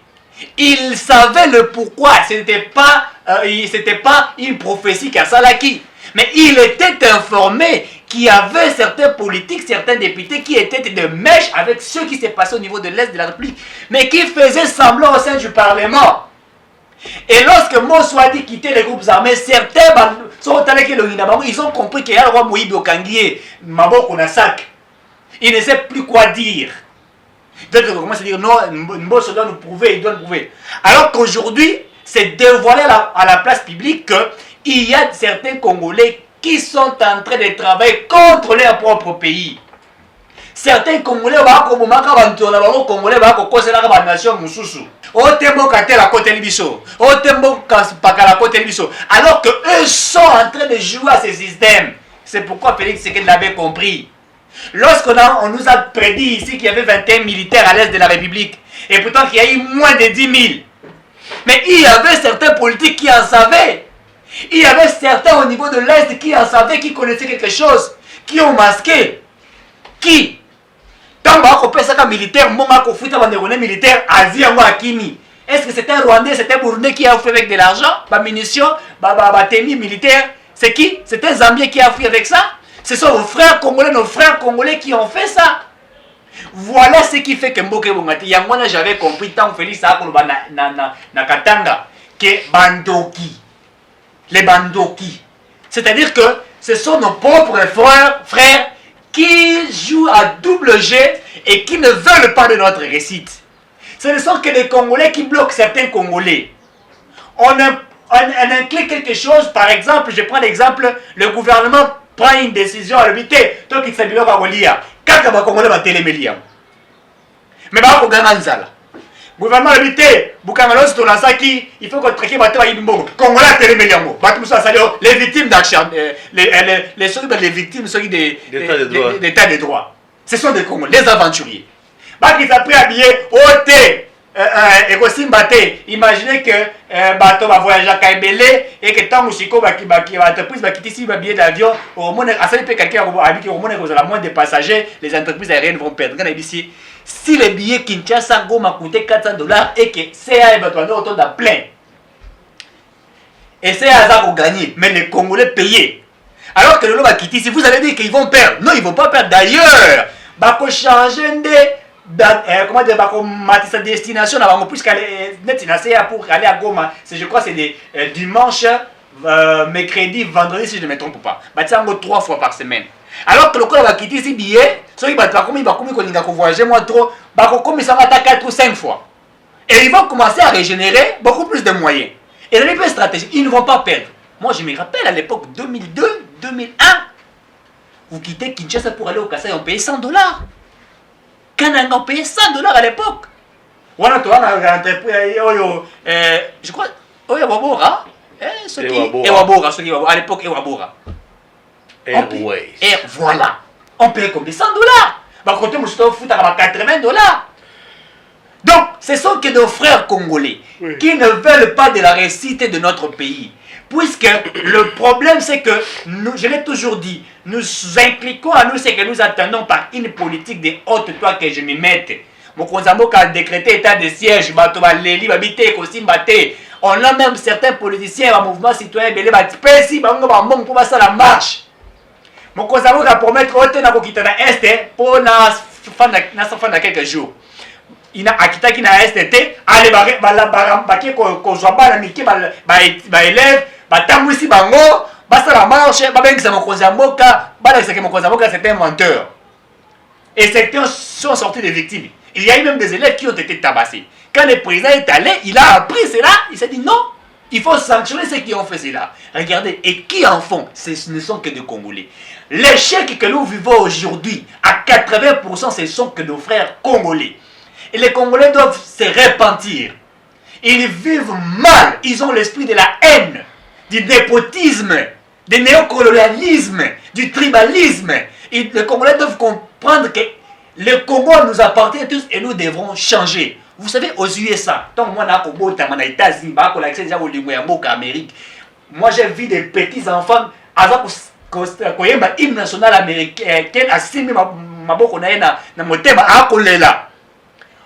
il savait le pourquoi. C'était pas une prophétie qu'a Salaki. Mais il était informé qu'il y avait certains politiques, certains députés qui étaient de mèche avec ce qui s'est passé au niveau de l'Est de la République, mais qui faisaient semblant au sein du Parlement. Et lorsque Mosso a dit quitter les groupes armés, certains ils ont compris qu'il y a le roi Moïbi Okangie, Maboko Nasak. Il ne sait plus quoi dire. D'autres commencent à dire non, Mosso doit nous prouver, il doit nous prouver. Alors qu'aujourd'hui, c'est dévoilé à la place publique qu'il y a certains Congolais qui sont en train de travailler contre leur propre pays. Certains Congolais Congolais alors que eux sont en train de jouer à ce système. C'est pourquoi Félix Tshisekedi l'avait compris. Lorsqu'on nous a prédit ici qu'il y avait 21 militaires à l'est de la République, et pourtant qu'il y a eu moins de 10 000. Mais il y avait certains politiques qui en savaient. Il y avait certains au niveau de l'Est qui en savaient, qui connaissaient quelque chose, qui ont masqué. Qui quand on fait ça militaire, militaire, Asie, Akimi. Est-ce que c'était un Rwandais, c'était un Burundais qui a fait avec de l'argent, munitions, tenue militaire? C'est qui? C'était un Zambien qui a fait avec ça? Ce sont nos frères congolais qui ont fait ça. Voilà ce qui fait que Mboke Bongati, Yangwana, j'avais compris tant Félix na Katanga, que Bandoki, les Bandoki. C'est-à-dire que ce sont nos propres frères qui jouent à double jet et qui ne veulent pas de notre réussite. Ce ne sont que des Congolais qui bloquent certains Congolais. On inclut quelque chose, par exemple, je prends l'exemple, le gouvernement prend une décision à l'habiter, donc il s'habille à Golia. Quand les Congolais vont télémélier. Mais pas pour gagner ça. Gouvernement habité, Bukangalo Stonasaki, il faut qu'on traque bateau à Ibimbo. Congolais à télémélier. Les victimes d'action, les victimes d'état de droit. Ce sont des Congolais, les aventuriers. Ils ont pris habillé OT et aussi Mbaté. Imaginez que bateau va voyager à Kaibele et que tant que l'entreprise va quitter ici, billet d'avion, au moins, à ça peut quelqu'un habite au moins moins de passagers, les entreprises aériennes vont perdre. Ici, si le billet Kinshasa Goma coûtait $400 et que CA est autour de plein, et CA a gagné, mais les Congolais payés. Alors que le lot va quitter ici, vous allez dire qu'ils vont perdre. Non, ils ne vont pas perdre. D'ailleurs, il faut changer comment dire, sa destination puisqu'elle est pour aller à Goma. Je crois que c'est dimanche, mercredi, vendredi si je ne me trompe pas. C'est 3 fois par semaine. Alors que le corps va quitter ces billets, ceux qui vont voyager moins trop, ils s'en vont 4 ou 5 fois. Et ils vont commencer à régénérer beaucoup plus de moyens. Et les plus stratégiques, ils ne vont pas perdre. Moi je me rappelle à l'époque 2002, 2001, vous quittez Kinshasa pour aller au Kassai, on payait $100. Kananga, on payait $100 à l'époque. wana to wana entreprise oyo je crois oyo Wabora Ewabora ce qui à l'époque Ewabora Airways. Et voilà, on paye comme des $100. Bah côté Moustouf fout à $80. Donc, ce sont que nos frères congolais qui ne veulent pas de la réussite de notre pays. Puisque le problème, c'est que, nous, je l'ai toujours dit, nous impliquons à nous ce que nous attendons par une politique de haute toi que je m'y mette. Mokonzambo a décrété état de siège, on a même certains politiciens en mouvement citoyen, pour la marche. Mokonzambo a promettre que na Est pour na quelques jours. Il a akita qui na STT allez baki ko zwaba na miki ba élève ba tamwisi bango ba sala marche ba bengisa mokonzi ya mboka ba la que mokonzi ya mboka c'est un menteur. Et certains sont sortis des victimes. Il y a eu même des élèves qui ont été tabassés. Quand le président est allé, il a appris cela, il s'est dit non, il faut sanctionner ceux qui ont fait cela. Regardez, et qui en font? Ce ne sont que des Congolais. L'échec que nous vivons aujourd'hui, à 80%, ce sont que nos frères congolais. Et les Congolais doivent se repentir. Ils vivent mal. Ils ont l'esprit de la haine, du népotisme, du néocolonialisme, du tribalisme. Et les Congolais doivent comprendre que le Congo nous appartient tous et nous devrons changer. Vous savez, aux USA, tant que moi, aux États-Unis, moi j'ai vu des petits enfants avec l'hymne national américain à 6 000 maboko na motema akolela.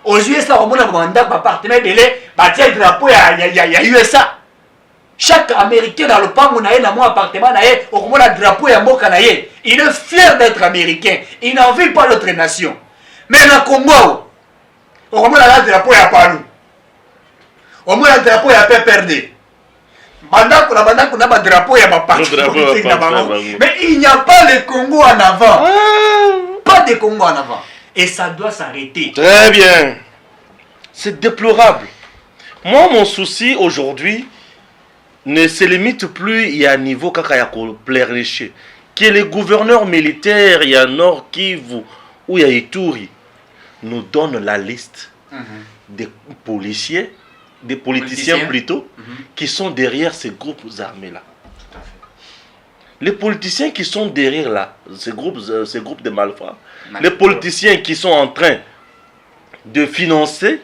Aux USA, on a un mandat appartement de le drapeau à USA. Chaque Américain dans le pan, on a un appartement, on a un drapeau à Mboka. Il est fier d'être américain. Il n'en veut pas l'autre nation. Mais dans le Congo, on a un drapeau à Palu. On a un drapeau à PPRD. Mais il n'y a pas le Congo en avant. Pas de Congo en avant. Et ça doit s'arrêter. Très bien. C'est déplorable. Moi, mon souci aujourd'hui ne se limite plus à un niveau pleurnicher. Que les gouverneurs militaires, il y a Nord Kivu ou il y a Ituri, nous donnent la liste des policiers, des politiciens plutôt, qui sont derrière ces groupes armés-là. Les politiciens qui sont derrière là, ces groupes de malfrats, les politiciens qui sont en train de financer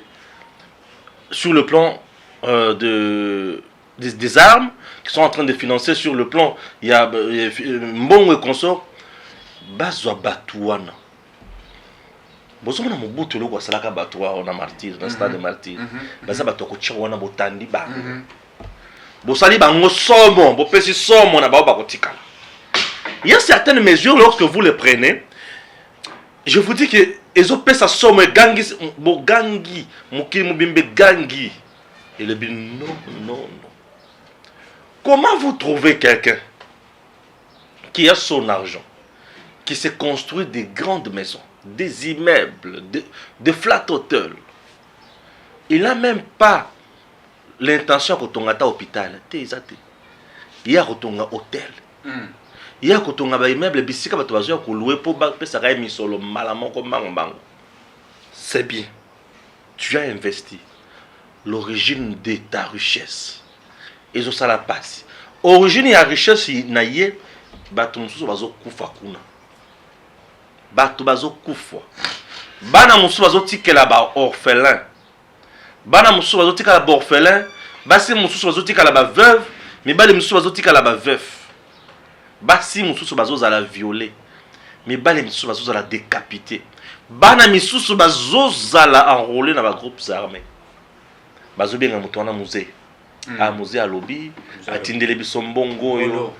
sur le plan des armes, qui sont en train de financer sur le plan, il y a Mbongo et consort, Bazwa Batouana. Bozo na mobutu loko salaka batwa on a martyr, dans stade de martyr. Baza batoko tchiwana botandi ba. Bosali bango somo, bopesi somo na bao bakotikala. Il y a certaines mesures lorsque vous les prenez, je vous dis que ezope sa somo gangi bo gangi, mukili mubimbe gangi. Et le bin non. Comment vous trouvez quelqu'un qui a son argent, qui se construit des grandes maisons, des immeubles, des flat hotels? Il n'a même pas l'intention de retourner à l'hôpital. Il y a retourné à l'hôtel. Il y a retourné à l'immeuble. C'est bien. Tu as investi l'origine de ta richesse. Et ça la passe. Origine de la richesse, il y a bato bazo kufa bana musu bazo tikela ba orphelin bana musu bazo tikela ba orphelin basi musu bazo tikela ba veuve mibale musu bazo tikela ba veuf basi musu bazo za la violer mibale musu bazo za la décapiter bana musu bazo za la enrôler dans ba groupes armés bazo benga mutu wana musée a musée à lobby atindele biso mbongo yo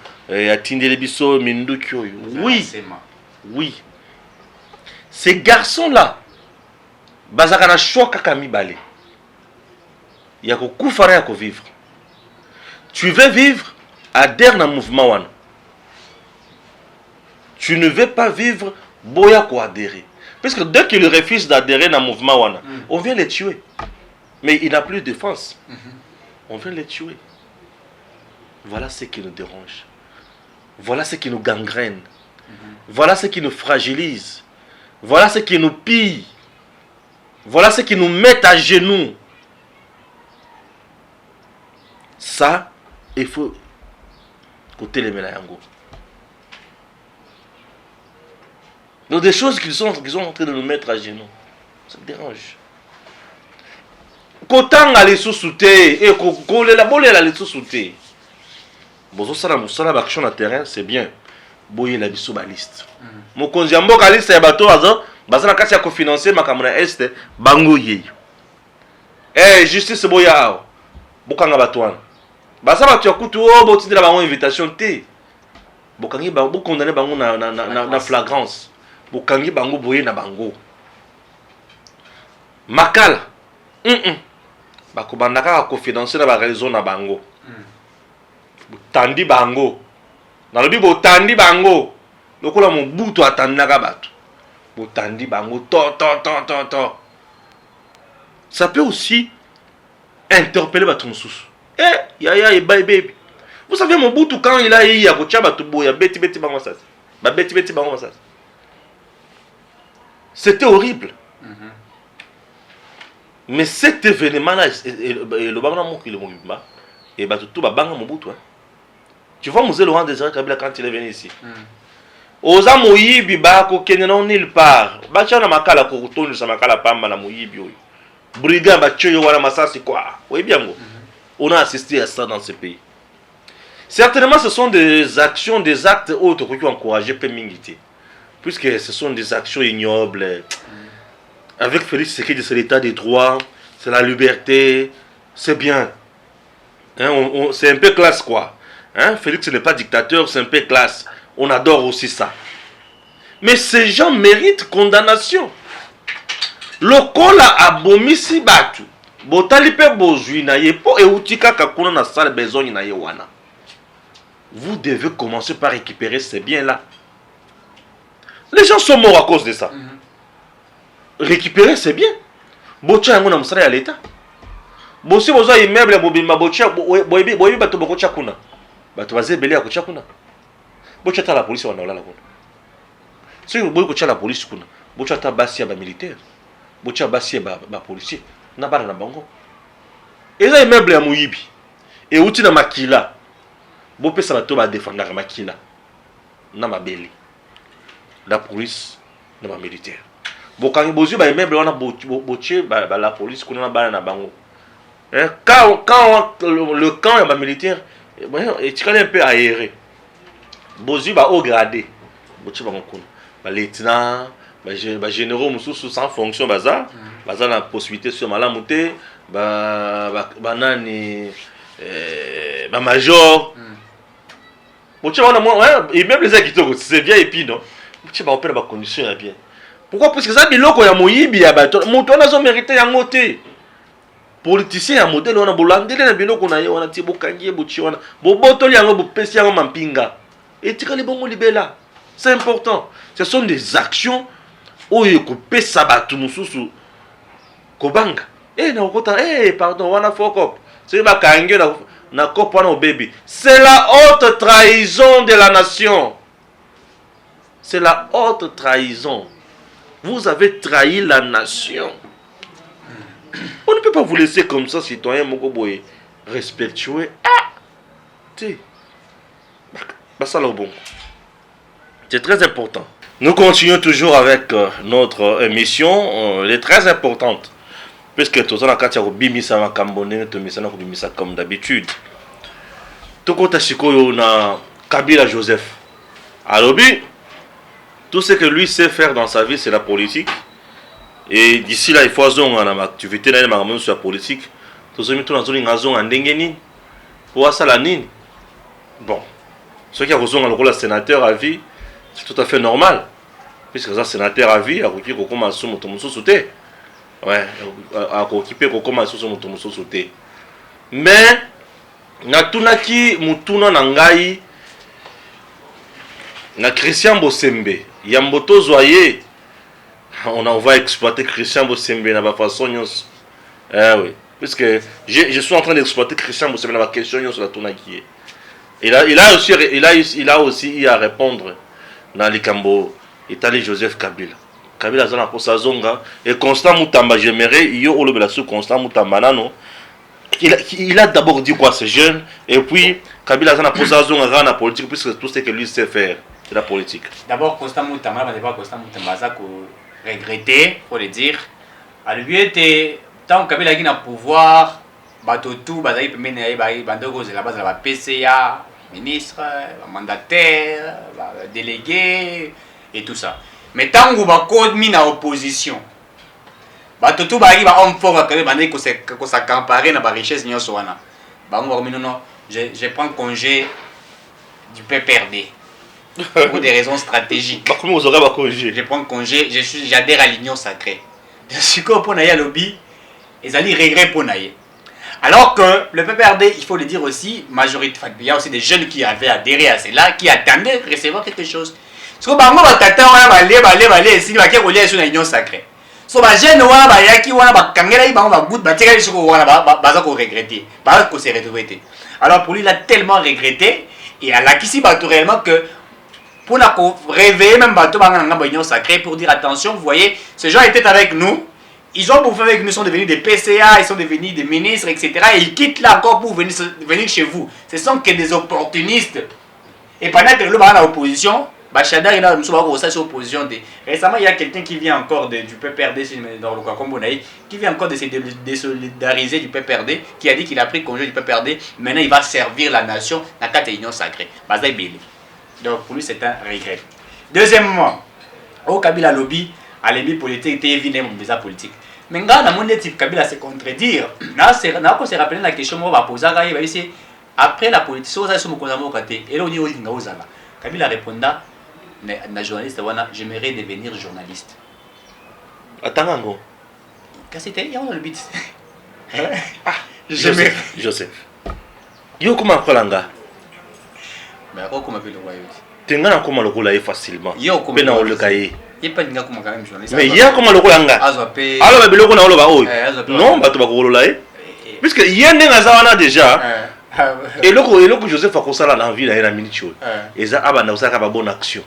atindele biso minduki yo oui. Ces garçons-là, bazakana choka kamibale. Yako kufara yako vivre. Tu veux vivre, adhère dans le mouvement wana. Tu ne veux pas vivre, boya ko adhérer. Parce que dès qu'il refuse d'adhérer dans le mouvement wana, on vient les tuer. Mais il n'a plus de défense. On vient les tuer. Voilà ce qui nous dérange. Voilà ce qui nous gangrène. Voilà ce qui nous fragilise. Voilà ce qui nous pille. Voilà ce qui nous met à genoux. Ça, il faut côté les Mélayango. Donc des choses qui sont en train de nous mettre à genoux. Ça me dérange. Kotanga les sous-soutés et kolela bolela les sous-soutés. Bozo sala musala action na terrain, c'est bien. Boye la biso ba liste. Mokonzi mboka liste ya bato azo bazana kati ya kofinancer makambo na este bango yeyo. Justice boya. Bokanga bato wana. Basa bato ya kutu o botindela bango invitation te. Bokangi bango condamner bango na flagrance. Bokangi bango boye na bango. Makala. Bakobandaka kofinancer na ba raison na bango. Tandi bango. Nalobi botandi bango. Lokola mobutu atandaka bato. Botandi bango to. Ça peut aussi interpeller bato mosusu. Yaya baby. Vous savez Mobutu quand il a eu à kocha bato boya beti bango ça. Ba beti bango ça. C'était horrible. Mais cet événement là le banga mo le mobimba et bato tout ba banga Mobutu. Tu vois Mzee Laurent Désiré Kabila quand il est venu ici. Oza moyibi ba ko kenena nulle part. Ba cha na makala ko kutondu sa makala pamba na moyibi oyo. Brigand ba choyo wana masasi quoi. Oui bien ngo. On a assisté à ça dans ce pays. Certainement, ce sont des actions, des actes autres qui ont encouragé Pemingiti. Puisque ce sont des actions ignobles. Avec Félix Tshisekedi, c'est l'état des droits, c'est la liberté, c'est bien. C'est un peu classe, quoi. Félix n'est pas dictateur, c'est un peu classe. On adore aussi ça. Mais ces gens méritent condamnation. Lokola abomisi batu. Botali pe bozui na ye po eutika kakuna na sale besogne na ye wana. Vous devez commencer par récupérer ces biens-là. Les gens sont morts à cause de ça. Récupérer ces biens. Bocha yango na musala ya l'État. Bosi bozo immeuble bobima bocha boyebi bato bokocha kuna. Bato bazebele ya kocha kuna. Bocha ta la police wana la kuna. Si boyi kocha la police kuna. Bocha ta basi ya ba militaire. Bocha basi ya ba policier. Na bana na bango. Eza immeuble ya muyibi. E uti na makila. Bopesa bato ba défendre makila. Na mabeli. La police na ba militaire. Bokangi bozu ba immeuble wana boche ba la police kuna na bana na bango. Quand le camp ya ba militaire etikali un peu aéré. Bozu ba haut gradé. Boche bango kuna. Ba lieutenant ba généraux mususu sans fonction baza na possibilité sur malamu te ba nani ba major boche wana moi et même les akitoko c'est bien et puis non boche ba opérer ba condition ya bien. Pourquoi? Parce que ça biloko ya moyibi ya bato moto na zo mériter yango te. Politicien ya modèle wana bolandele na biloko na ye wana ti bokangi bochi wana bobotoli yango bopesi yango mampinga etikali bongo libela. C'est important. Ce sont des actions oyo kopesa bato mususu kobanga na okota pardon wana fokop c'est ba kange na kopo wana baby. C'est la haute trahison de la nation. C'est la haute trahison. Vous avez trahi la nation. On ne peut pas vous laisser comme ça, citoyen moko boye respectueux. C'est très important. Nous continuons toujours avec notre émission. Elle est très importante. Puisque tout ça, quand il y a comme d'habitude. Tout le monde a Kabila Joseph. Alors, tout ce que lui sait faire dans sa vie, c'est la politique. Et d'ici là, il faut avoir une activité sur la politique. Tout ce qui est pour ça, la nine. Bon, ceux qui ont le rôle de sénateur à vie, c'est tout à fait normal. Puisque ça, sénateur à vie, à occuper qu'on commence sur mon sauté. Ouais, à occuper qu'on commence sur mon sauté. Mais, natunaki mutuna nangai na Christian Bosembe. Yamboto Zoye. On va exploiter Christian Bosembe dans la façon. Oui. Puisque je suis en train d'exploiter Christian Bosembe dans la question sur la tunaki. Il a aussi eu à répondre dans les Cambo. Itali Joseph Kabila. Kabila Zana Posa Zonga et Constant Moutamba, j'aimerais, yo olobela sous Constant Moutamba nano. Il a d'abord dit quoi, ces jeunes, et puis Kabila Zana Posa Zonga dans la politique, puisque tout ce que lui sait faire, c'est la politique. D'abord, Constant Moutamba, Constant Moutamba, ça regretté, faut le dire. À lui était, tant que Kabila a pouvoir, tout, bazai pemene bandoko c'est la base de la PCA, ministre, mandataire, délégué et tout ça. Mais tant que ba code mis en opposition, tout ba homme fort que bandé que ça comparer na ba richesse nyonso wana. Ba non, je prends congé du PPRD. Pour des raisons stratégiques. Comment vous aurez ba congé? Je prends congé, j'adhère à l'union sacrée. Je suis comme pour naïa lobby, ils allaient regret pour naïa. Alors que le PPRD, il faut le dire aussi, majorité, il y a aussi des jeunes qui avaient adhéré à cela, qui attendaient de recevoir quelque chose. Parce que bango batata wana balé si ba kekolia sur l'union sacrée. So ba jeune wana ba yaki wana ba kangela bango ba goût ba tika sur wana ba ko regretter, ba ko se retrouver. Alors pour lui il a tellement regretté et à la kisi ba tout réellement que pour na réveiller même bateau banganga ba union sacrée pour dire attention, vous voyez, ces gens étaient avec nous. Ils ont bouffé avec nous, ils sont devenus des PCA, ils sont devenus des ministres, etc. Et ils quittent là encore pour venir chez vous. Ce sont que des opportunistes. Et pendant que le baron à l'opposition, Bachadar il a une opposition. Récemment, il y a quelqu'un qui vient encore du PPRD, dans le Kakombonaï, qui vient encore de se désolidariser du PPRD, qui a dit qu'il a pris congé du PPRD. Maintenant, il va servir la nation dans la union sacrée. Donc pour lui, c'est un regret. Deuxièmement, au Kabila Lobby, à l'ébi politique, t'es évidemment des politique. Mais quand on a dit Kabila se contredire, on se rappelle la question qu'on va poser après la politique, on va se côté et là on dit Kabila répondra, na journaliste, j'aimerais devenir journaliste. Attends, qu'est-ce que c'était? Il y a le but. Joseph. Yo comment kolanga? Mais comment peut le voir? Tenga comment le kola facilement. Yo comment le cahier. Il n'y a pas de quand même journaliste. Mais il y a comment le kolanga? Alors le na oloba oy. Non, ba to ba kolola puisque yende ngazawana déjà. Et le Joseph akosala na vie na minute. Et ça abana osaka ba bonne action.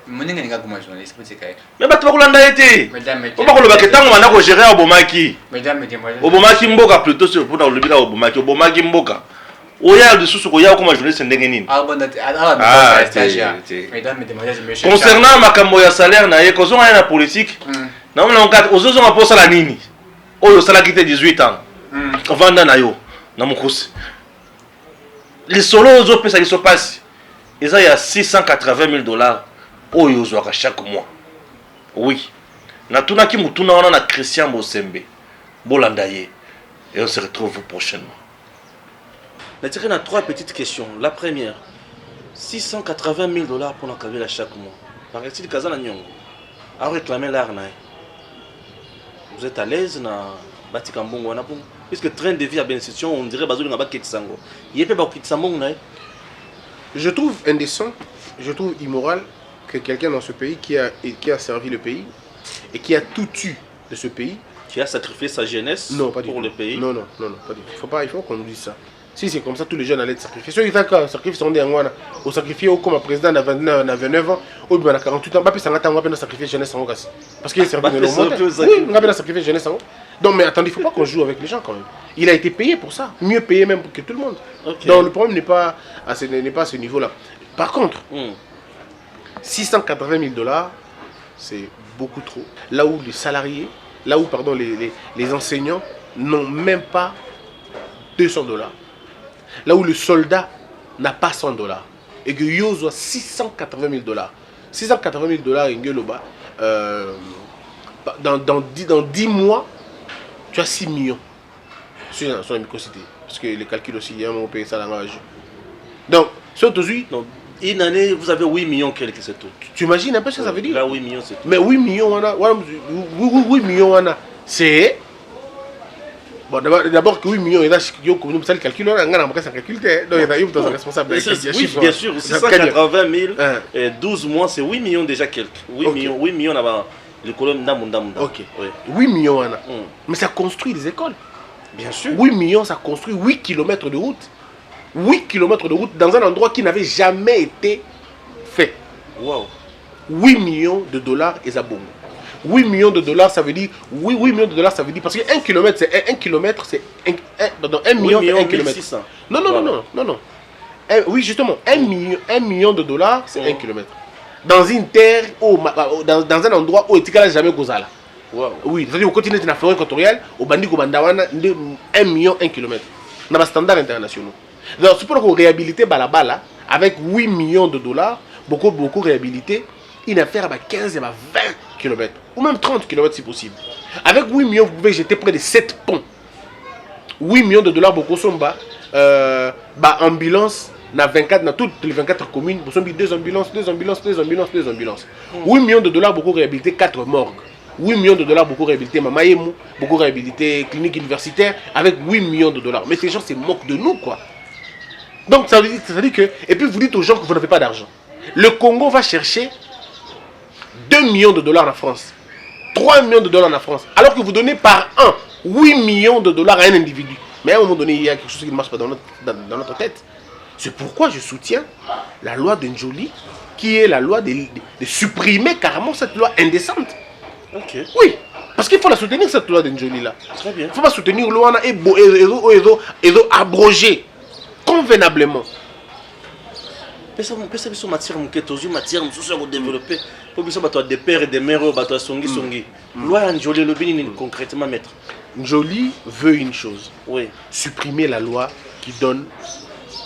Moninga ninga comme journaliste pour c'est mais ba to ba kolanda été. On ba koloba ke tango bana ko gérer obomaki. Mesdames, obomaki mboka plutôt sur pour na olobika obomaki mboka. Oya de sous koya comme journaliste ndenge nini. Concernant makambo ya salaire na ye kozonga na politique. Na on a ozozonga pour sala nini. Oyo sala kité 18 ans. Vanda na yo na mukusi. Les solos ozo pesa liso passe. Il y a $680,000 oyo ozwaka chaque mois. Oui. Na tunaki mutuna wana na Christian Bosembe. Bolanda ye. Et on se retrouve prochainement. Mais tu as trois petites questions. La première, $680,000 pour la Kabila chaque mois. Paraît-il que Nyongo a réclamé l'arnaque. Vous êtes à l'aise na Batikambongo wana pour puisque train de vie à bénédiction, on dirait bazou ngaba Keksango. Yepé ba Keksango na. Je trouve indécent, je trouve immoral que quelqu'un dans ce pays qui a servi le pays et qui a tout eu de ce pays, qui a sacrifié sa jeunesse pour le pays. Non, pas du tout. Il faut qu'on nous dise ça. Si c'est comme ça, tous les jeunes allaient être sacrifiés. Ceux qui ont sacrifié sont des Angwana. Au sacrifié comme président à 29 ans, ou bien à 48 ans, on va sacrifier jeunesse en Ogas. Parce qu'il est servi de l'homme. Oui, on va sacrifier jeunesse en Ogas. Donc, mais attendez, il ne faut pas qu'on joue avec les gens quand même. Il a été payé pour ça. Mieux payé même que tout le monde. Okay. Donc, le problème n'est pas à ce niveau-là. Par contre, $680,000, c'est beaucoup trop. Là où les salariés, les enseignants n'ont même pas $200. Là où le soldat n'a pas $100. Et que Yozo a $680,000. $680,000 dans 10 mois, tu as 6 millions sur la microcité. Parce que les calculs aussi, il y a un moment payé ça dans l'âge. Donc, aujourd'hui, une année, vous avez 8 millions quelque c'est tout. Tu imagines un peu ce que ça veut dire? Là, 8 millions c'est tout. Mais 8 millions, 8 millions, c'est... Bon, d'abord que 8 millions, il y a le calcul, on a un calcul, donc il y a eu responsable. Oui, bien sûr, 680,000 et 12 mois, c'est 8 millions déjà quelques. 8 millions là-bas, les colonnes d'Amunda. Ok, 8 millions, mais ça construit des écoles. Bien sûr. 8 millions, ça construit 8 km de route. 8 km de route dans un endroit qui n'avait jamais été fait. Wow. 8 millions de dollars et ça bon. 8 millions de dollars, ça veut dire 8 millions de dollars, ça veut dire parce que 1 km, c'est 1 km, c'est 1 million, c'est 1 km. Non, non, non, non, non, non. Oui, justement, 1 million de dollars, c'est 1 km. Dans une terre, dans un endroit où il n'y a jamais Gozala. Wow. Oui, c'est-à-dire au continent de la forêt équatoriale, au Bandi Kobandawana, 1 million, 1 km. Dans les standards internationaux. Donc, c'est pour qu'on réhabilite Balabala avec 8 millions de dollars, beaucoup réhabilité, une affaire à 15 et à 20 km, ou même 30 km si possible. Avec 8 millions, vous pouvez jeter près de 7 ponts. 8 millions de dollars, beaucoup sont ambulance, dans toutes les 24 communes, vous avez 2 ambulances. 8 millions de dollars, beaucoup réhabilité 4 morgues. 8 millions de dollars, beaucoup réhabilité Mamayemu, beaucoup réhabilité clinique universitaire, avec 8 millions de dollars. Mais ces gens se moquent de nous, quoi. Donc, ça veut dire que... Et puis, vous dites aux gens que vous n'avez pas d'argent. Le Congo va chercher 2 millions de dollars en France. 3 millions de dollars en France. Alors que vous donnez par an 8 millions de dollars à un individu. Mais à un moment donné, il y a quelque chose qui ne marche pas dans notre tête. C'est pourquoi je soutiens la loi d'Njoli, qui est la loi de supprimer carrément cette loi indécente. Ok. Oui, parce qu'il faut la soutenir, cette loi d'Njoli-là. Très bien. Il ne faut pas soutenir loi et abroger convenablement. Pesa biso matière muketozu matière mususu ya développer pour biso bato des pères et des mères bato songi songi. Loi Njoli le bini concrètement mettre. Njoli veut une chose. Oui. Supprimer la loi qui donne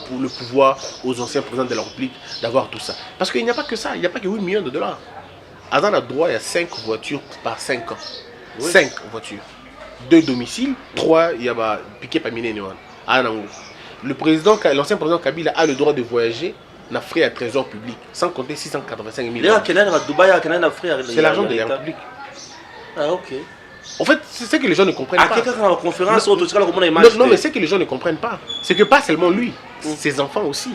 pour le pouvoir aux anciens présidents de la République d'avoir tout ça. Parce qu'il n'y a pas que ça, il n'y a pas que 8 millions de dollars. Azan a droit, il y a 5 voitures par 5 ans. Oui. 5 voitures. 2 domiciles, 3, il y a piqué par Miné. Le président, l'ancien président Kabila a le droit de voyager n'a frais à trésor public, sans compter 685 000 euros. C'est l'argent de la République. Ah, ok. En fait, c'est ce que les gens ne comprennent pas. Non, mais ce que les gens ne comprennent pas, c'est que pas seulement lui, ses enfants aussi.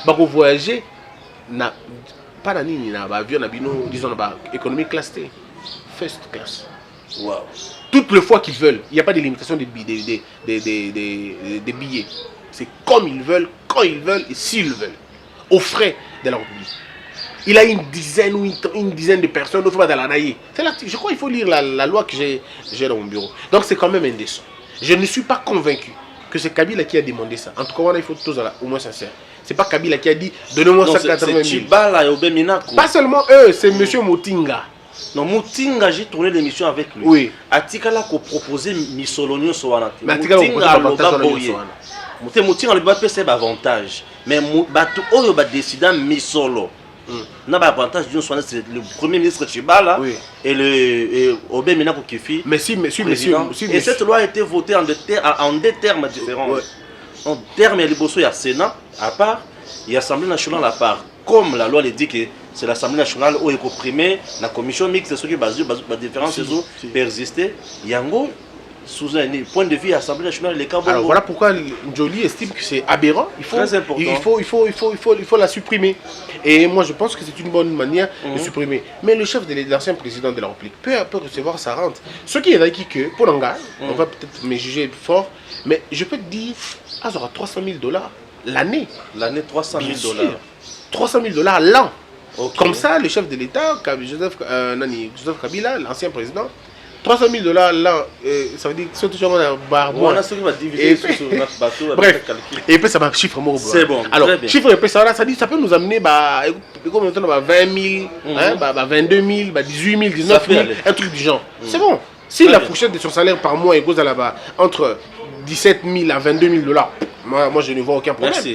Pour voyager, pas avion, disons, économie classe T, first class. Wow. Toutes les fois qu'ils veulent, il n'y a pas de limitation des billets. C'est comme ils veulent, quand ils veulent et s'ils veulent, aux frais de la République. Il a une dizaine de personnes, d'autres fois dans la naïe. Je crois qu'il faut lire la loi que j'ai dans mon bureau. Donc c'est quand même indécent. Je ne suis pas convaincu que c'est Kabila qui a demandé ça. En tout cas, il faut tous au moins sincère. C'est pas Kabila qui a dit donnez-moi 180 000. Pas seulement eux, c'est M. Moutinga. Non, Moutinga, j'ai tourné l'émission avec lui. Oui. Atikala ko proposer Missolonio Soana. Mais Atikala ko proposer avantage Moutinga le ba c'est avantage. Mais bato oyo ba décidant Misolo. N'a pas avantage d'une soirée, c'est le premier ministre Chibala et le Obé Minako Kifi. Mais si, et cette loi a été votée en deux termes différents. En termes, il y a le Sénat à part, il y a l'Assemblée nationale à part. Comme la loi le dit que c'est l'Assemblée nationale où est comprimée, la commission mixte, c'est ce qui est basé, la différence persiste. Yango, sous un point de vue l'Assemblée nationale, les cas. Alors voilà pourquoi Njoli estime que c'est aberrant. Il faut la supprimer. Et moi je pense que c'est une bonne manière de supprimer. Mais le chef de l'ancien président de la République peut recevoir sa rente. Ce qui est vrai que pour Nanga, on va peut-être me juger fort, mais je peux te dire, ça aura 300 000 dollars l'année. L'année 300 000 dollars. 300 000 dollars l'an. Okay. Comme ça, le chef de l'État, Joseph Kabila, l'ancien président, 300 000 dollars l'an, ça veut dire que c'est toujours un barbois. On a ceux qui vont diviser sur notre bateau. Bref, et puis ça va chiffre mot. C'est bon. Alors, chiffre et ça, ça peut nous amener 20 000, 22 000, 18 000, 19 000, un truc du genre. C'est bon. Si la fourchette de son salaire par mois est entre 17 000 à 22 000 dollars, moi je ne vois aucun problème. Merci.